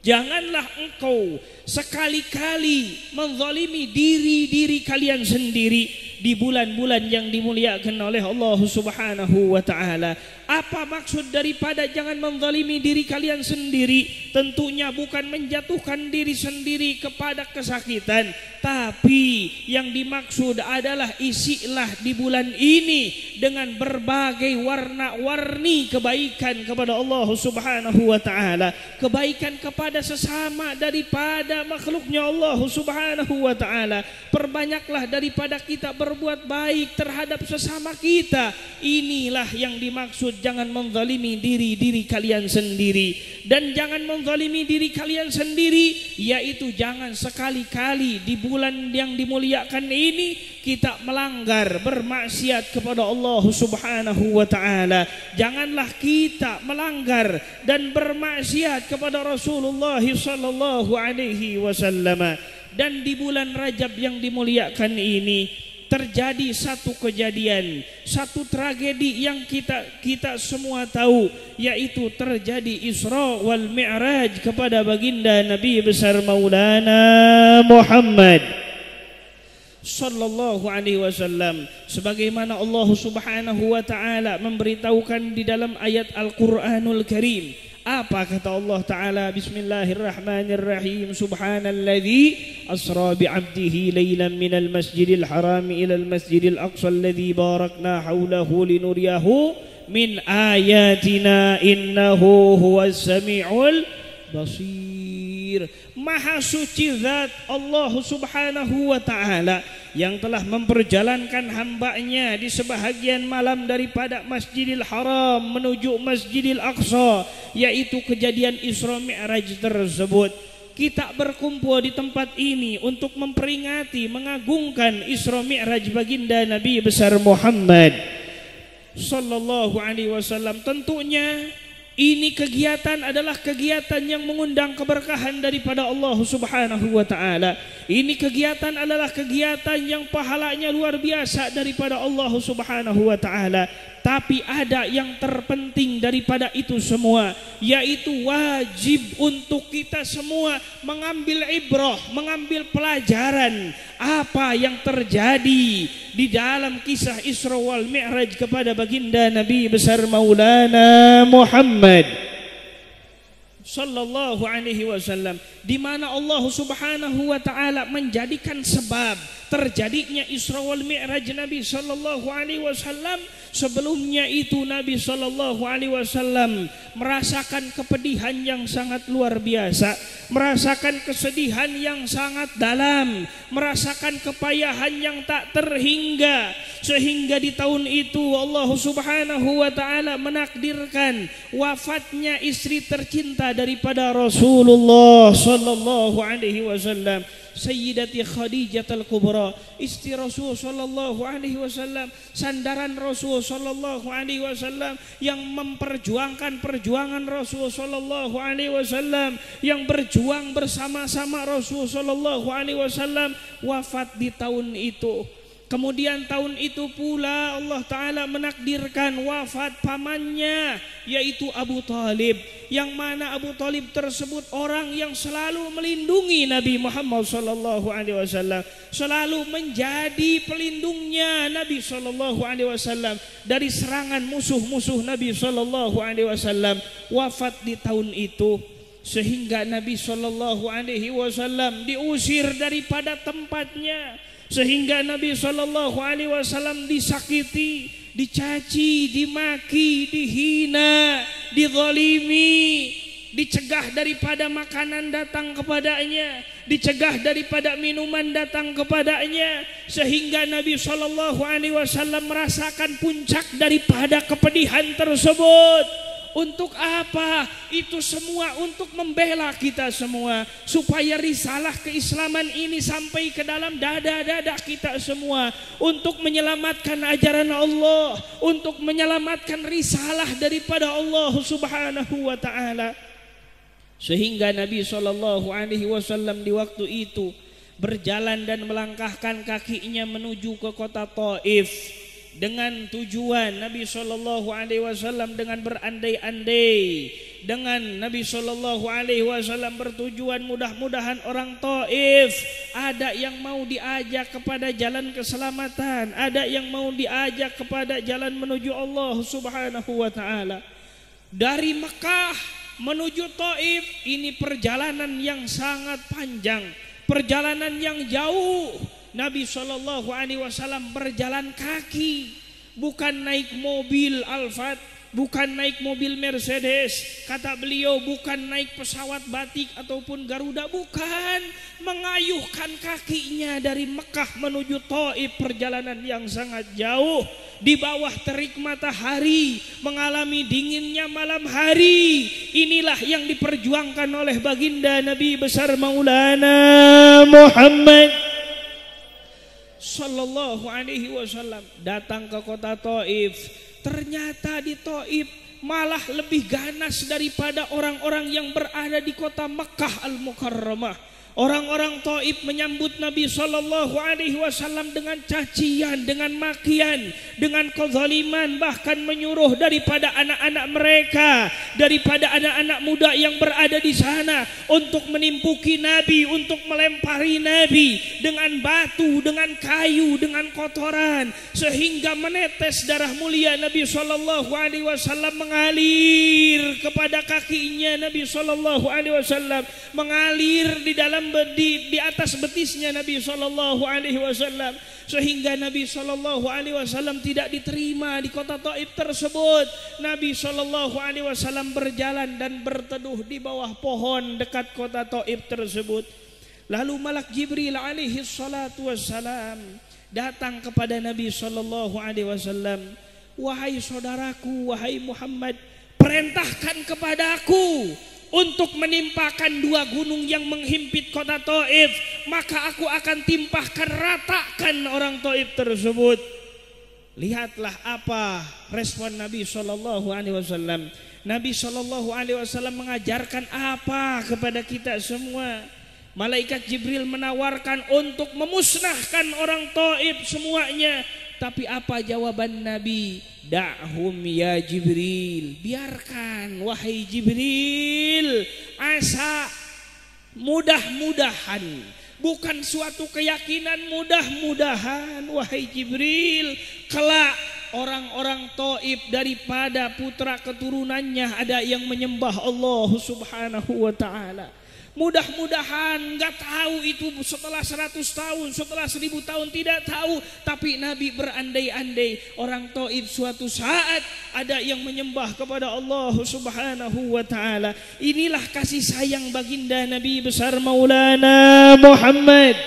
Janganlah engkau sekali-kali menzalimi diri kalian sendiri di bulan-bulan yang dimuliakan oleh Allah Subhanahu wa ta'ala. Apa maksud daripada jangan menzalimi diri kalian sendiri? Tentunya bukan menjatuhkan diri sendiri kepada kesakitan, tapi yang dimaksud adalah isilah di bulan ini dengan berbagai warna-warni kebaikan kepada Allah Subhanahu wa ta'ala, kebaikan kepada sesama daripada makhluknya Allah Subhanahu wa ta'ala. Perbanyaklah daripada kita berbuat baik terhadap sesama kita. Inilah yang dimaksud, jangan menzalimi diri kalian sendiri, dan jangan menzalimi diri kalian sendiri, yaitu jangan sekali-kali di bulan yang dimuliakan ini kita melanggar, bermaksiat kepada Allah Subhanahu wa taala. Janganlah kita melanggar dan bermaksiat kepada Rasulullah sallallahu alaihi wasallam. Dan di bulan Rajab yang dimuliakan ini terjadi satu kejadian, satu tragedi yang kita semua tahu, yaitu terjadi Isra wal Mi'raj kepada baginda Nabi besar Maulana Muhammad sallallahu alaihi wasallam, sebagaimana Allah Subhanahu wa taala memberitahukan di dalam ayat Al-Qur'anul Karim. Apa kata Allah Ta'ala? Bismillahirrahmanirrahim. Subhanalladzi asra bi'abdihi laylan minal masjidil haram ilal masjidil aqsa alladzi barakna hawlahu linuriyahu min ayatina innahu huwas sami'ul basir. Maha suci zat Allah Subhanahu wa ta'ala yang telah memperjalankan hambanya di sebahagian malam daripada Masjidil Haram menuju Masjidil Aqsa, yaitu kejadian Isra Mi'raj tersebut. Kita berkumpul di tempat ini untuk memperingati, mengagungkan Isra Mi'raj baginda Nabi besar Muhammad sallallahu alaihi wasallam. Tentunya ini kegiatan adalah kegiatan yang mengundang keberkahan daripada Allah Subhanahu wa taala. Ini kegiatan adalah kegiatan yang pahalanya luar biasa daripada Allah Subhanahu wa taala. Tapi ada yang terpenting daripada itu semua, yaitu wajib untuk kita semua mengambil ibrah, mengambil pelajaran apa yang terjadi di dalam kisah Isra wal Mi'raj kepada baginda Nabi besar Maulana Muhammad sallallahu alaihi wasallam, di mana Allah Subhanahu wa taala menjadikan sebab terjadinya Isra wal Mi'raj Nabi sallallahu alaihi wasallam. Sebelumnya itu Nabi sallallahu alaihi wasallam merasakan kepedihan yang sangat luar biasa, merasakan kesedihan yang sangat dalam, merasakan kepayahan yang tak terhingga, sehingga di tahun itu Allah Subhanahu wa taala menakdirkan wafatnya istri tercinta daripada Rasulullah sallallahu alaihi wasallam, Sayyidati Khadijah al-Kubra, istri Rasul sallallahu alaihi wasallam, sandaran Rasul sallallahu alaihi wasallam, yang memperjuangkan perjuangan Rasul sallallahu alaihi wasallam, yang berjuang bersama-sama Rasul sallallahu alaihi wasallam, wafat di tahun itu. Kemudian tahun itu pula Allah Ta'ala menakdirkan wafat pamannya, yaitu Abu Talib, yang mana Abu Talib tersebut orang yang selalu melindungi Nabi Muhammad sallallahu alaihi wasallam, selalu menjadi pelindungnya Nabi sallallahu alaihi wasallam dari serangan musuh-musuh Nabi sallallahu alaihi wasallam. Wafat di tahun itu, sehingga Nabi sallallahu alaihi wasallam diusir daripada tempatnya, sehingga Nabi sallallahu alaihi wasallam disakiti, dicaci, dimaki, dihina, dizalimi, dicegah daripada makanan datang kepadanya, dicegah daripada minuman datang kepadanya, sehingga Nabi sallallahu alaihi wasallam merasakan puncak daripada kepedihan tersebut. Untuk apa? Itu semua untuk membela kita semua, supaya risalah keislaman ini sampai ke dalam dada-dada kita semua, untuk menyelamatkan ajaran Allah, untuk menyelamatkan risalah daripada Allah Subhanahu wa taala. Sehingga Nabi sallallahu alaihi wasallam di waktu itu berjalan dan melangkahkan kakinya menuju ke kota Taif, dengan tujuan Nabi sallallahu alaihi wasallam dengan berandai-andai, dengan Nabi sallallahu alaihi wasallam bertujuan mudah-mudahan orang Taif ada yang mau diajak kepada jalan keselamatan, ada yang mau diajak kepada jalan menuju Allah Subhanahu wa taala. Dari Mekah menuju Taif ini perjalanan yang sangat panjang, perjalanan yang jauh. Nabi sallallahu alaihi wasallam berjalan kaki, bukan naik mobil Alphard, bukan naik mobil Mercedes, kata beliau, bukan naik pesawat batik ataupun Garuda, bukan, mengayuhkan kakinya dari Mekah menuju Taif, perjalanan yang sangat jauh. di bawah terik matahari, mengalami dinginnya malam hari. Inilah yang diperjuangkan oleh baginda Nabi besar Maulana Muhammad sallallahu alaihi wasallam datang ke kota Taif. Ternyata di Taif malah lebih ganas daripada orang-orang yang berada di kota Makkah Al-Mukarramah. Orang-orang Taif menyambut Nabi sallallahu alaihi wasallam dengan cacian, dengan makian, dengan kezaliman, bahkan menyuruh daripada anak-anak mereka, daripada anak-anak muda yang berada di sana untuk menimpuki Nabi, untuk melempari Nabi dengan batu, dengan kayu, dengan kotoran, sehingga menetes darah mulia Nabi sallallahu alaihi wasallam mengalir kepada kakinya. Nabi sallallahu alaihi wasallam mengalir di dalam di atas betisnya Nabi sallallahu alaihi wasallam, sehingga Nabi sallallahu alaihi wasallam tidak diterima di kota Taif tersebut. Nabi sallallahu alaihi wasallam berjalan dan berteduh di bawah pohon dekat kota Taif tersebut. Lalu malak Jibril alaihi salatu wassalam datang kepada Nabi sallallahu alaihi wasallam. Wahai saudaraku, wahai Muhammad, perintahkan kepadaku untuk menimpakan dua gunung yang menghimpit kota Taif, maka aku akan timpahkan, ratakan orang Taif tersebut. Lihatlah apa respon Nabi sallallahu alaihi wasallam. Nabi sallallahu alaihi wasallam mengajarkan apa kepada kita semua? Malaikat Jibril menawarkan untuk memusnahkan orang Taif semuanya. Tapi apa jawaban Nabi? Da'hum ya Jibril, biarkan wahai Jibril, asa, mudah-mudahan, bukan suatu keyakinan, mudah-mudahan wahai Jibril, kelak orang-orang Taif daripada putra keturunannya ada yang menyembah Allah subhanahu wa ta'ala. Mudah-mudahan, nggak tahu itu setelah 100 tahun, setelah 1000 tahun, tidak tahu. Tapi Nabi berandai-andai orang Taif suatu saat ada yang menyembah kepada Allah subhanahu wa ta'ala. Inilah kasih sayang baginda Nabi besar Maulana Muhammad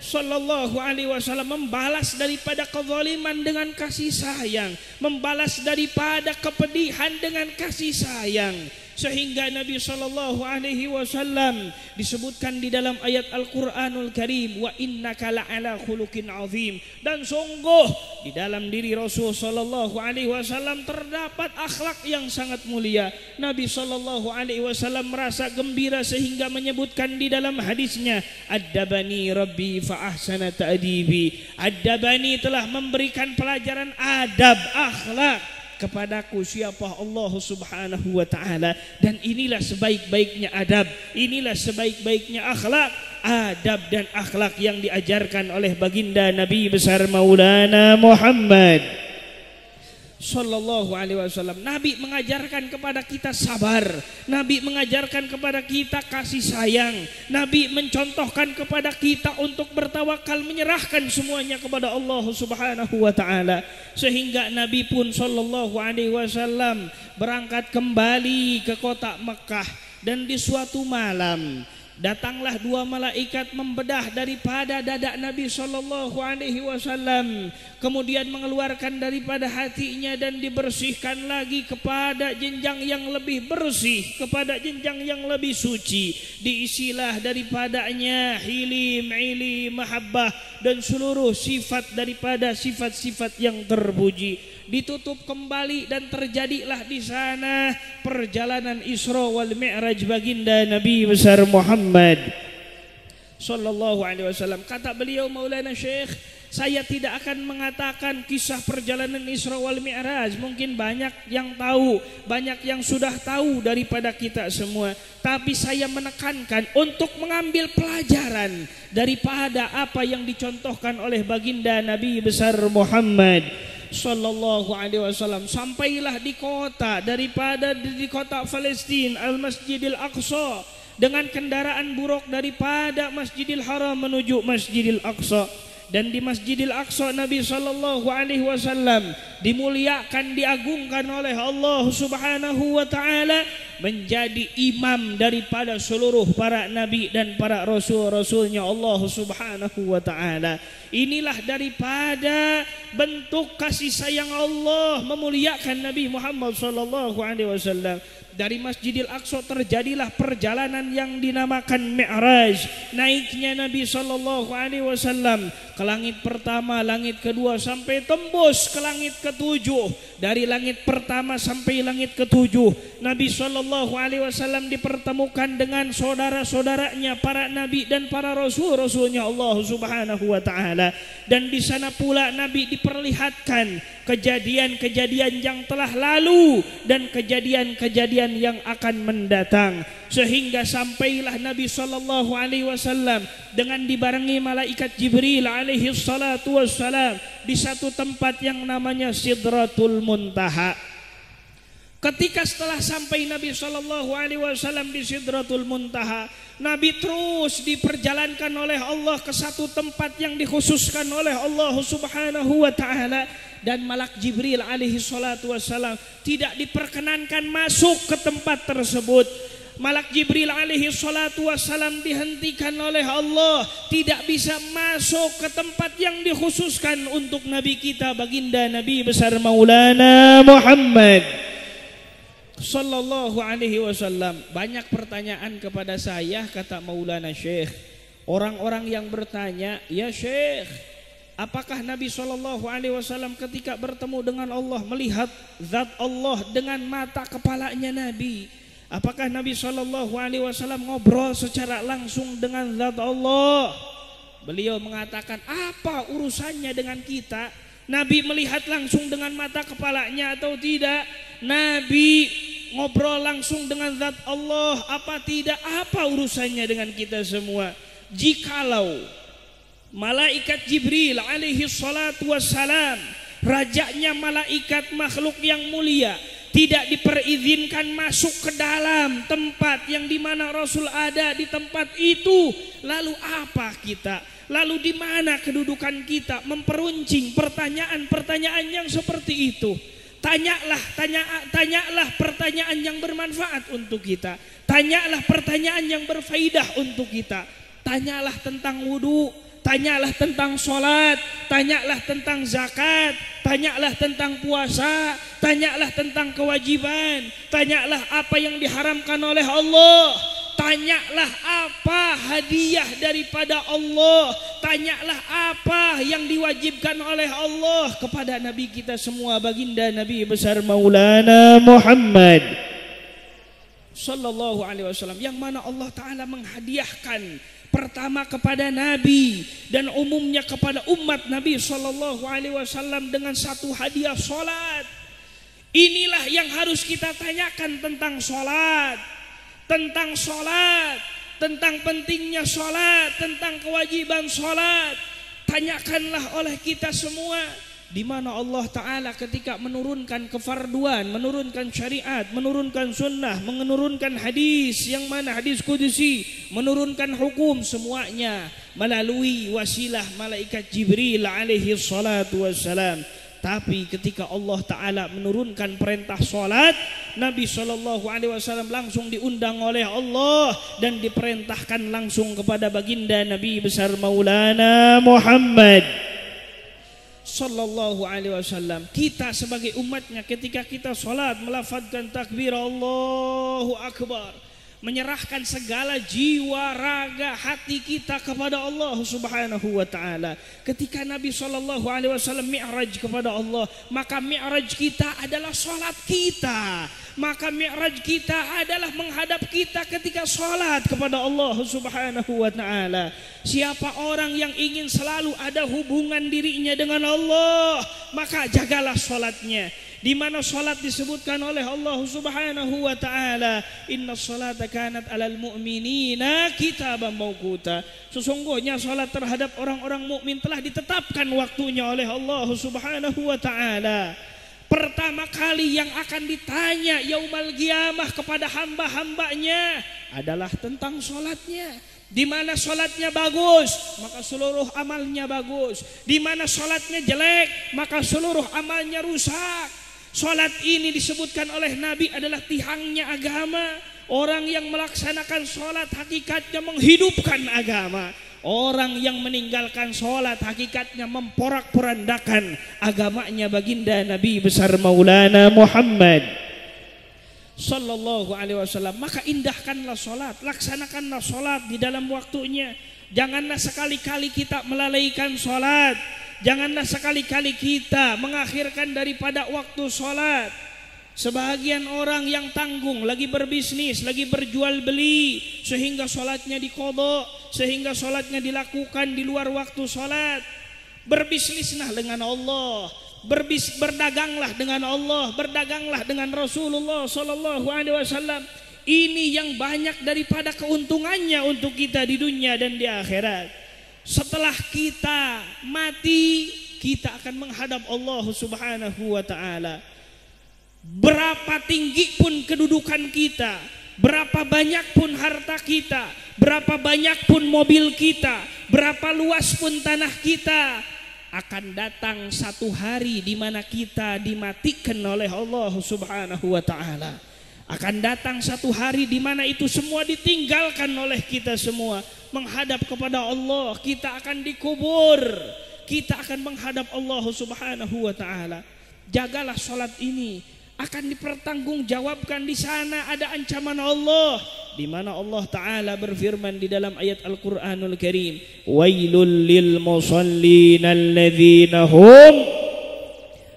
sallallahu alaihi wasallam, membalas daripada kezaliman dengan kasih sayang, membalas daripada kepedihan dengan kasih sayang. Sehingga Nabi sallallahu alaihi wasallam disebutkan di dalam ayat Al-Qur'anul Karim, wa innaka la'ala khuluqin azim, dan sungguh di dalam diri Rasul sallallahu alaihi wasallam terdapat akhlak yang sangat mulia. Nabi sallallahu alaihi wasallam merasa gembira sehingga menyebutkan di dalam hadisnya, addabani rabbi fa ahsana ta'dibi. Addabani telah memberikan pelajaran adab, akhlak kepadaku siapa Allah subhanahu wa ta'ala. Dan inilah sebaik-baiknya adab, inilah sebaik-baiknya akhlak, adab dan akhlak yang diajarkan oleh baginda Nabi besar Maulana Muhammad sallallahu alaihi wasallam. Nabi mengajarkan kepada kita sabar, Nabi mengajarkan kepada kita kasih sayang, Nabi mencontohkan kepada kita untuk bertawakal, menyerahkan semuanya kepada Allah subhanahu wa ta'ala. Sehingga Nabi pun sallallahu alaihi wasallam berangkat kembali ke kota Mekah, dan di suatu malam datanglah dua malaikat membedah daripada dada Nabi sallallahu alaihi wasallam, kemudian mengeluarkan daripada hatinya dan dibersihkan lagi kepada jenjang yang lebih bersih, kepada jenjang yang lebih suci. Diisilah daripadanya hilim, ilim, mahabbah, dan seluruh sifat daripada sifat-sifat yang terpuji. Ditutup kembali dan terjadilah di sana perjalanan Isra wal Mi'raj baginda Nabi besar Muhammad sallallahu alaihi wasallam. Kata beliau Maulana Syekh, saya tidak akan mengatakan kisah perjalanan Isra wal Mi'raj. Mungkin banyak yang tahu, banyak yang sudah tahu daripada kita semua. Tapi saya menekankan untuk mengambil pelajaran daripada apa yang dicontohkan oleh baginda Nabi besar Muhammad sallallahu alaihi wasallam. Sampailah di kota, daripada di kota Palestina, Al-Masjidil Aqsa, dengan kendaraan buruk daripada Masjidil Haram menuju Masjidil Aqsa. Dan di Masjidil Aqsa Nabi sallallahu alaihi wasallam dimuliakan, diagungkan oleh Allah subhanahu wa ta'ala, menjadi imam daripada seluruh para nabi dan para rasul-rasulnya Allah subhanahu wa ta'ala. Inilah daripada bentuk kasih sayang Allah memuliakan Nabi Muhammad SAW. Dari Masjidil Aqsa terjadilah perjalanan yang dinamakan Mi'raj. Naiknya Nabi SAW ke langit pertama, langit kedua, sampai tembus ke langit ketujuh. Dari langit pertama sampai langit ketujuh, Nabi SAW dipertemukan dengan saudara-saudaranya, para nabi dan para rasul-rasulnya Allah Subhanahu wa Ta'ala. Dan di sana pula Nabi diperlihatkan kejadian-kejadian yang telah lalu dan kejadian-kejadian yang akan mendatang, sehingga sampailah Nabi SAW dengan dibarengi malaikat Jibril alaihi salatu wassalam di satu tempat yang namanya Sidratul Muntaha. Ketika setelah sampai Nabi SAW di Sidratul Muntaha, Nabi terus diperjalankan oleh Allah ke satu tempat yang dikhususkan oleh Allah Subhanahu wa Ta'ala. Dan malak Jibril alaihi salatu wassalam tidak diperkenankan masuk ke tempat tersebut. Malak Jibril alaihi salatu wassalam dihentikan oleh Allah, tidak bisa masuk ke tempat yang dikhususkan untuk Nabi kita, baginda Nabi besar Maulana Muhammad sallallahu alaihi wasallam. Banyak pertanyaan kepada saya, kata Maulana Syekh. Orang-orang yang bertanya, ya Syekh, apakah Nabi SAW ketika bertemu dengan Allah melihat zat Allah dengan mata kepalanya Nabi? Apakah Nabi SAW ngobrol secara langsung dengan zat Allah? Beliau mengatakan, apa urusannya dengan kita? Nabi melihat langsung dengan mata kepalanya atau tidak? Nabi ngobrol langsung dengan zat Allah apa tidak? Apa urusannya dengan kita semua? Jikalau malaikat Jibril alaihi salatu wassalam, rajanya malaikat makhluk yang mulia, tidak diperizinkan masuk ke dalam tempat yang dimana Rasul ada di tempat itu, lalu apa kita? Lalu di mana kedudukan kita? Memperuncing pertanyaan-pertanyaan yang seperti itu. Tanyalah pertanyaan yang bermanfaat untuk kita. Tanyalah pertanyaan yang berfaidah untuk kita. Tanyalah tentang wudu, tanyalah tentang sholat, tanyalah tentang zakat, tanyalah tentang puasa, tanyalah tentang kewajiban, tanyalah apa yang diharamkan oleh Allah, tanyalah apa hadiah daripada Allah, tanyalah apa yang diwajibkan oleh Allah kepada Nabi kita semua, baginda Nabi besar Maulana Muhammad sallallahu alaihi wasallam, yang mana Allah Ta'ala menghadiahkan pertama kepada Nabi dan umumnya kepada umat Nabi sallallahu alaihi wasallam dengan satu hadiah salat. Inilah yang harus kita tanyakan tentang salat, tentang pentingnya salat, tentang kewajiban salat. Tanyakanlah oleh kita semua, di mana Allah Ta'ala ketika menurunkan kefarduan, menurunkan syariat, menurunkan sunnah, menurunkan hadis, yang mana hadis kudusi, menurunkan hukum, semuanya melalui wasilah malaikat Jibril alaihi salatu wassalam. Tapi ketika Allah Ta'ala menurunkan perintah salat, Nabi SAW langsung diundang oleh Allah dan diperintahkan langsung kepada baginda Nabi besar Maulana Muhammad sallallahu alaihi wasallam. Kita sebagai umatnya ketika kita salat melafadzkan takbir Allahu Akbar, menyerahkan segala jiwa, raga, hati kita kepada Allah Subhanahu wa Ta'ala. Ketika Nabi SAW mi'raj kepada Allah, maka mi'raj kita adalah salat kita. Maka mi'raj kita adalah menghadap kita ketika salat kepada Allah Subhanahu wa Ta'ala. Siapa orang yang ingin selalu ada hubungan dirinya dengan Allah, maka jagalah salatnya. Di mana salat disebutkan oleh Allah Subhanahu wa Ta'ala, inna salata kanat alal mu'minina kitaban mauquta. Sesungguhnya salat terhadap orang-orang mukmin telah ditetapkan waktunya oleh Allah Subhanahu wa Ta'ala. Pertama kali yang akan ditanya yaumal qiyamah kepada hamba-hambanya adalah tentang salatnya. Di mana salatnya bagus, maka seluruh amalnya bagus. Di mana salatnya jelek, maka seluruh amalnya rusak. Salat ini disebutkan oleh Nabi adalah tihangnya agama. Orang yang melaksanakan salat hakikatnya menghidupkan agama. Orang yang meninggalkan sholat hakikatnya memporak-porandakan agamanya baginda Nabi besar Maulana Muhammad Sallallahu alaihi wasallam. Maka indahkanlah sholat, laksanakanlah sholat di dalam waktunya. Janganlah sekali-kali kita melalaikan sholat. Janganlah sekali-kali kita mengakhirkan daripada waktu sholat. Sebahagian orang yang tanggung lagi berbisnis, lagi berjual beli, sehingga sholatnya diqadha, sehingga sholatnya dilakukan di luar waktu sholat. Berbisnislah dengan Allah, berdaganglah dengan Allah, berdaganglah dengan Rasulullah Sallallahu Alaihi Wasallam. Ini yang banyak daripada keuntungannya untuk kita di dunia dan di akhirat. Setelah kita mati, kita akan menghadap Allah Subhanahu wa Ta'ala. Berapa tinggi pun kedudukan kita, berapa banyak pun harta kita, berapa banyak pun mobil kita, berapa luas pun tanah kita, akan datang satu hari di mana kita dimatikan oleh Allah Subhanahu wa Ta'ala. Akan datang satu hari di mana itu semua ditinggalkan oleh kita semua, menghadap kepada Allah. Kita akan dikubur, kita akan menghadap Allah Subhanahu wa Ta'ala. Jagalah sholat ini, akan dipertanggungjawabkan di sana. Ada ancaman Allah, di mana Allah Ta'ala berfirman di dalam ayat Al-Quranul Karim, wailul lil musallin alladzina hum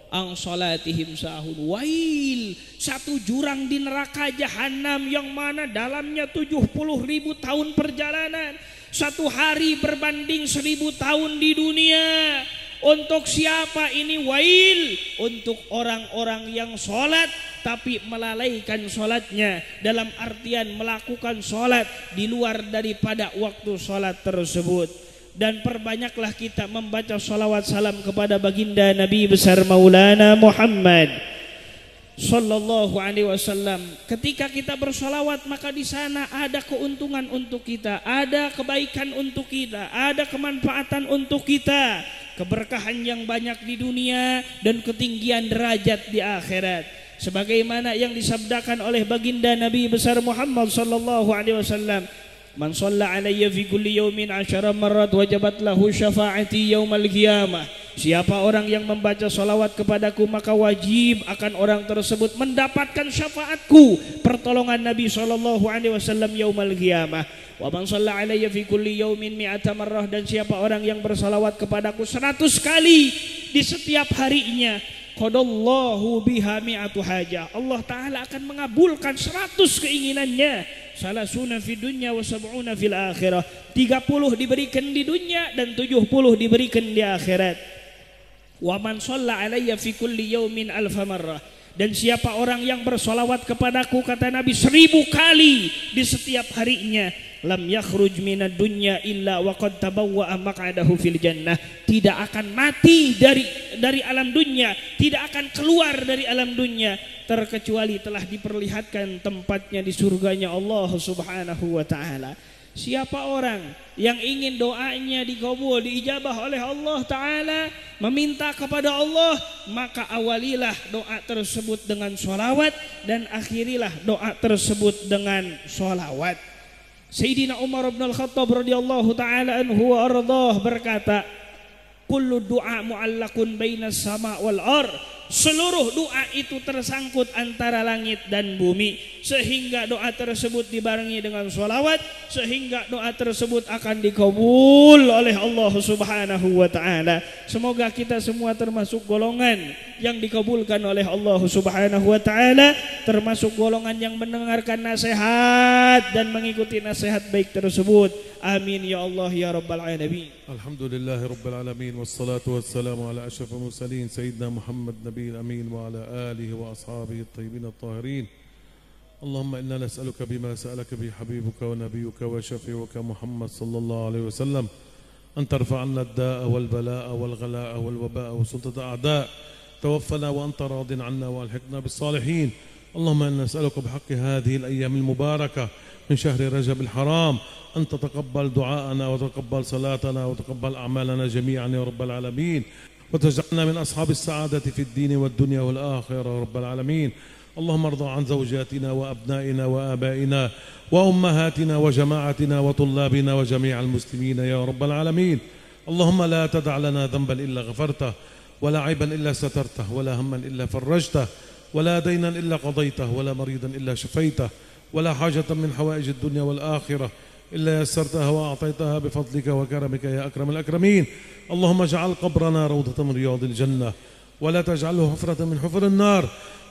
an salatihim sahun. Wail, satu jurang di neraka jahanam yang mana dalamnya 70.000 tahun perjalanan. Satu hari berbanding 1000 tahun di dunia. Untuk siapa ini wail? Untuk orang-orang yang sholat tapi melalaikan sholatnya, dalam artian melakukan sholat di luar daripada waktu sholat tersebut. Dan perbanyaklah kita membaca sholawat salam kepada baginda Nabi besar Maulana Muhammad Sallallahu Alaihi Wasallam. Ketika kita bersolawat, maka di sana ada keuntungan untuk kita, ada kebaikan untuk kita, ada kemanfaatan untuk kita, keberkahan yang banyak di dunia dan ketinggian derajat di akhirat. Sebagaimana yang disabdakan oleh baginda Nabi besar Muhammad Sallallahu Alaihi Wasallam, man shalla alayya fi kulli yawmin 10 marrat wajabat lahu syafaati yaumal qiyamah. Siapa orang yang membaca salawat kepadaku, maka wajib akan orang tersebut mendapatkan syafaatku, pertolongan Nabi sallallahu alaihi wasallam yaumal qiyamah. Wa man shalla alayya fi kulli yawmin 100 marrah, dan siapa orang yang bersalawat kepadaku 100 kali di setiap harinya, qadallahu biha mi'atu hajah. Allah Ta'ala akan mengabulkan 100 keinginannya. Salasuna fi dunya wa sab'una fil akhirah. 30 diberikan di dunia dan 70 diberikan di akhirat. Wa man shalla alayya fi kulli yawmin 1000 marrah, dan siapa orang yang bersolawat kepadaku, kata Nabi, 1000 kali di setiap harinya, lam yakhruj minad dunya illa wa qad tabawwa'a maq'adahu fil jannah. Tidak akan mati dari alam dunia, tidak akan keluar dari alam dunia terkecuali telah diperlihatkan tempatnya di surganya Allah Subhanahu wa Ta'ala. Siapa orang yang ingin doanya dikabul, diijabah oleh Allah Ta'ala, meminta kepada Allah, maka awalilah doa tersebut dengan sholawat dan akhirilah doa tersebut dengan sholawat. Sayyidina Umar bin Al-Khattab radhiyallahu ta'ala anhu wa ardah berkata, kullu du'a mu'allakun bainas sama wal ar. Seluruh doa itu tersangkut antara langit dan bumi, sehingga doa tersebut dibarengi dengan sholawat, sehingga doa tersebut akan dikabul oleh Allah Subhanahu wa Ta'ala. Semoga kita semua termasuk golongan yang dikabulkan oleh Allah Subhanahu wa Ta'ala, termasuk golongan yang mendengarkan nasihat dan mengikuti nasihat baik tersebut. Amin ya Allah ya Rabbal Alamin. Alhamdulillahi Rabbil Alamin, wassalatu wassalamu ala ashrafil mursalin Sayyidina Muhammad Nabi الأمين وعلى آله وأصحابه الطيبين الطاهرين. اللهم إنا نسألك بما سألك به حبيبك ونبيك وشفيعك محمد صلى الله عليه وسلم أن ترفع عنا الداء والبلاء والغلاء والوباء وسلطة أعداء. توفنا وأنت راض عنا والحقنا بالصالحين. اللهم إنا نسألك بحق هذه الأيام المباركة من شهر رجب الحرام أن تتقبل دعاءنا وتقبل صلاتنا وتقبل أعمالنا جميعا يا رب العالمين، وتجعلنا من أصحاب السعادة في الدين والدنيا والآخرة يا رب العالمين. اللهم ارض عن زوجاتنا وأبنائنا وآبائنا وأمهاتنا وجماعتنا وطلابنا وجميع المسلمين يا رب العالمين. اللهم لا تدع لنا ذنبا إلا غفرته، ولا عيبا إلا سترته، ولا هما إلا فرجته، ولا دينا إلا قضيته، ولا مريضا إلا شفيته، ولا حاجة من حوائج الدنيا والآخرة إلا يسرتها وأعطيتها بفضلك وكرمك يا أكرم الأكرمين. اللهم اجعل قبرنا روضة من رياض الجنة، ولا تجعله حفرة من حفر النار.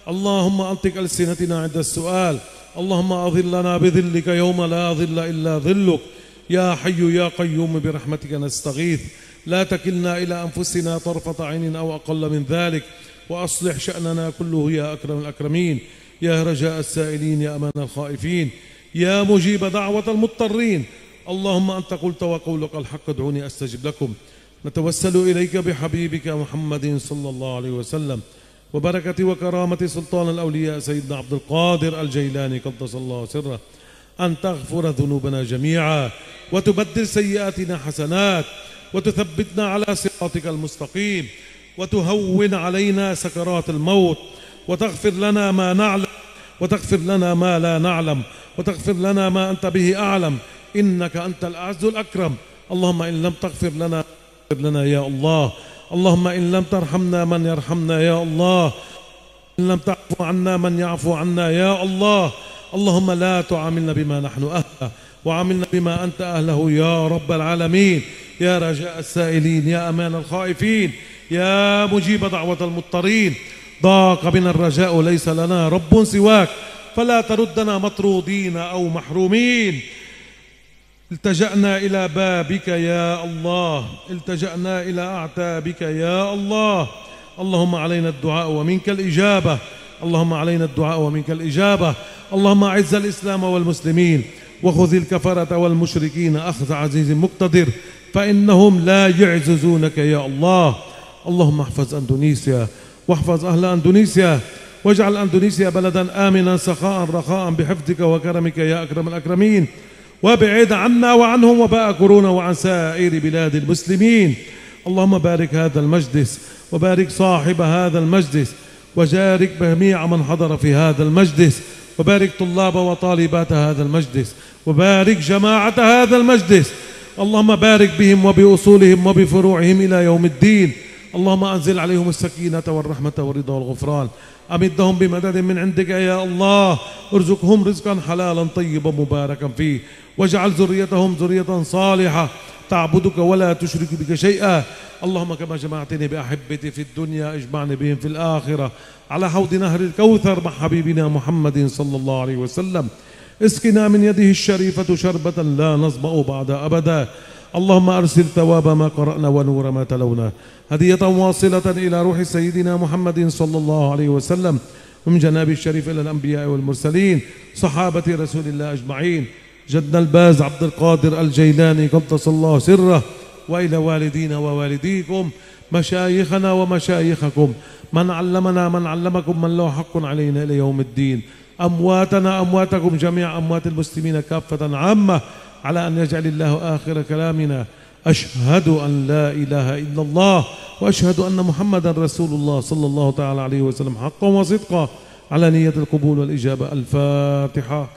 اللهم أنطق ألسنتنا عند السؤال. اللهم أظلنا بظلك يوم لا ظل إلا ظلك. يا حي يا قيوم برحمتك نستغيث، لا تكلنا إلى أنفسنا طرفة عين أو أقل من ذلك، وأصلح شأننا كله يا أكرم الأكرمين. يا رجاء السائلين، يا أمان الخائفين، يا مجيب دعوة المضطرين. اللهم أنت قلت وقولك الحق، ادعوني أستجب لكم. نتوسل إليك بحبيبك محمد صلى الله عليه وسلم، وبركة وكرامة سلطان الأولياء سيدنا عبد القادر الجيلاني قدس الله سره، أن تغفر ذنوبنا جميعا، وتبدل سيئاتنا حسنات، وتثبتنا على صراطك المستقيم، وتهون علينا سكرات الموت، وتغفر لنا ما نعلم، وتغفر لنا ما لا نعلم، وتغفر لنا ما أنت به أعلم، إنك أنت الأعز الأكرم. اللهم إن لم تغفر لنا اغفر لنا يا الله. اللهم إن لم ترحمنا من يرحمنا يا الله. إن لم تعفو عنا من يعفو عنا يا الله. اللهم لا تعاملنا بما نحن أهله، وعاملنا بما أنت أهله يا رب العالمين. يا رجاء السائلين، يا أمان الخائفين، يا مجيب دعوة المضطرين. ضاق بنا الرجاء، ليس لنا رب سواك، فلا تردنا مطرودين أو محرومين. التجأنا إلى بابك يا الله، التجأنا إلى أعتابك يا الله. اللهم علينا الدعاء ومنك الإجابة، اللهم علينا الدعاء ومنك الإجابة. اللهم أعز الإسلام والمسلمين، وخذ الكفرة والمشركين أخذ عزيز مقتدر، فإنهم لا يعززونك يا الله. اللهم احفظ أندونيسيا، واحفظ أهل أندونيسيا، واجعل أندونيسيا بلدا آمنا سخاء رخاء بحفظك وكرمك يا أكرم الأكرمين. وابعد عنا وعنهم وباء كورونا وعن سائر بلاد المسلمين. اللهم بارك هذا المجلس، وبارك صاحب هذا المجلس، وجارك جميع من حضر في هذا المجلس، وبارك طلاب وطالبات هذا المجلس، وبارك جماعة هذا المجلس. اللهم بارك بهم وبأصولهم وبفروعهم إلى يوم الدين. اللهم أنزل عليهم السكينة والرحمة والرضا والغفران. أمدهم بمدد من عندك يا الله. ارزقهم رزقا حلالا طيبا مباركا فيه، واجعل ذريتهم ذرية صالحة تعبدك ولا تشرك بك شيئا. اللهم كما جمعتني بأحبتي في الدنيا اجمعني بهم في الآخرة على حوض نهر الكوثر مع حبيبنا محمد صلى الله عليه وسلم. اسقنا من يده الشريفة شربة لا نظمأ بعدها أبدا. اللهم أرسل ثواب ما قرأنا ونور ما تلونا هدية واصلة إلى روح سيدنا محمد صلى الله عليه وسلم، من جناب الشريف إلى الأنبياء والمرسلين صحابة رسول الله أجمعين، جدنا الباز عبد القادر الجيلاني قدس الله سره، وإلى والدينا ووالديكم، مشايخنا ومشايخكم، من علمنا من علمكم، من له حق علينا إلى يوم الدين، أمواتنا أمواتكم، جميع أموات المسلمين كافة عامة، على أن يجعل الله آخر كلامنا أشهد أن لا إله إلا الله، وأشهد أن محمدا رسول الله صلى الله تعالى عليه وسلم حقا وصدقا، على نية القبول والإجابة. الفاتحة.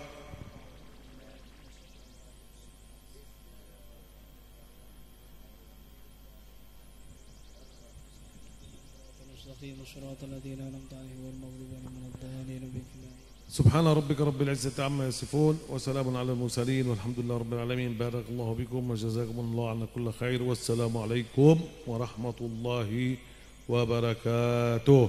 سبحان ربك رب العزة عما يصفون، وسلام على المرسلين، والحمد لله رب العالمين. بارك الله بكم وجزاكم الله عنا كل خير، والسلام عليكم ورحمة الله وبركاته.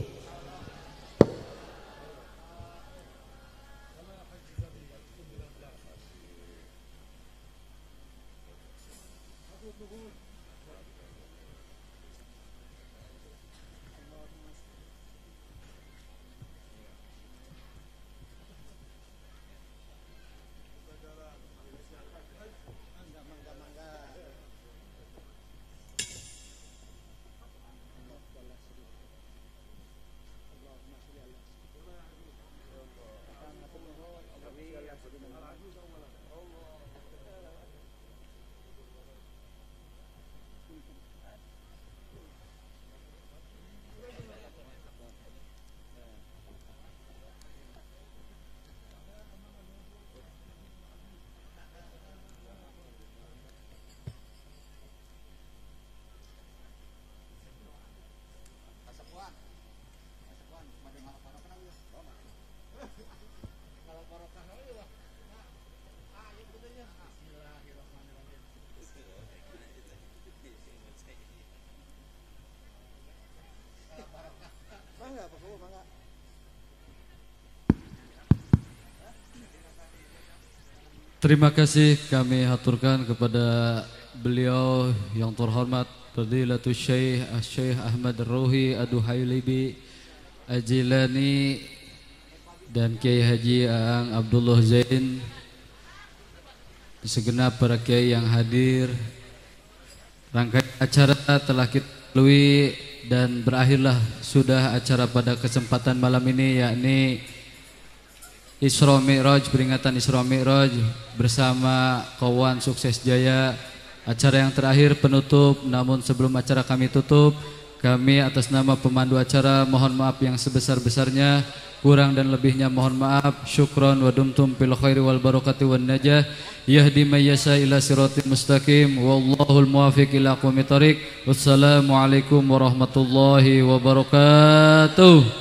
Terima kasih kami haturkan kepada beliau yang terhormat Fadilatul Syekh Ahmad Ruhi Aduhailibi Ajilani dan Kiai Haji Aang Abdullah Zain, segenap para kiai yang hadir. Rangkaian acara telah kita lalui dan berakhirlah sudah acara pada kesempatan malam ini, yakni Isra Mi'raj, peringatan Isra Mi'raj bersama kawan Sukses Jaya. Acara yang terakhir penutup, namun sebelum acara kami tutup, kami atas nama pemandu acara mohon maaf yang sebesar-besarnya, kurang dan lebihnya mohon maaf. Syukron wa dumtum fil khairi wal barakati wan najah. Yahdi may yasha ila siratal mustaqim wallahul muwaffiq ila aqwamit thoriq. Wassalamualaikum warahmatullahi wabarakatuh.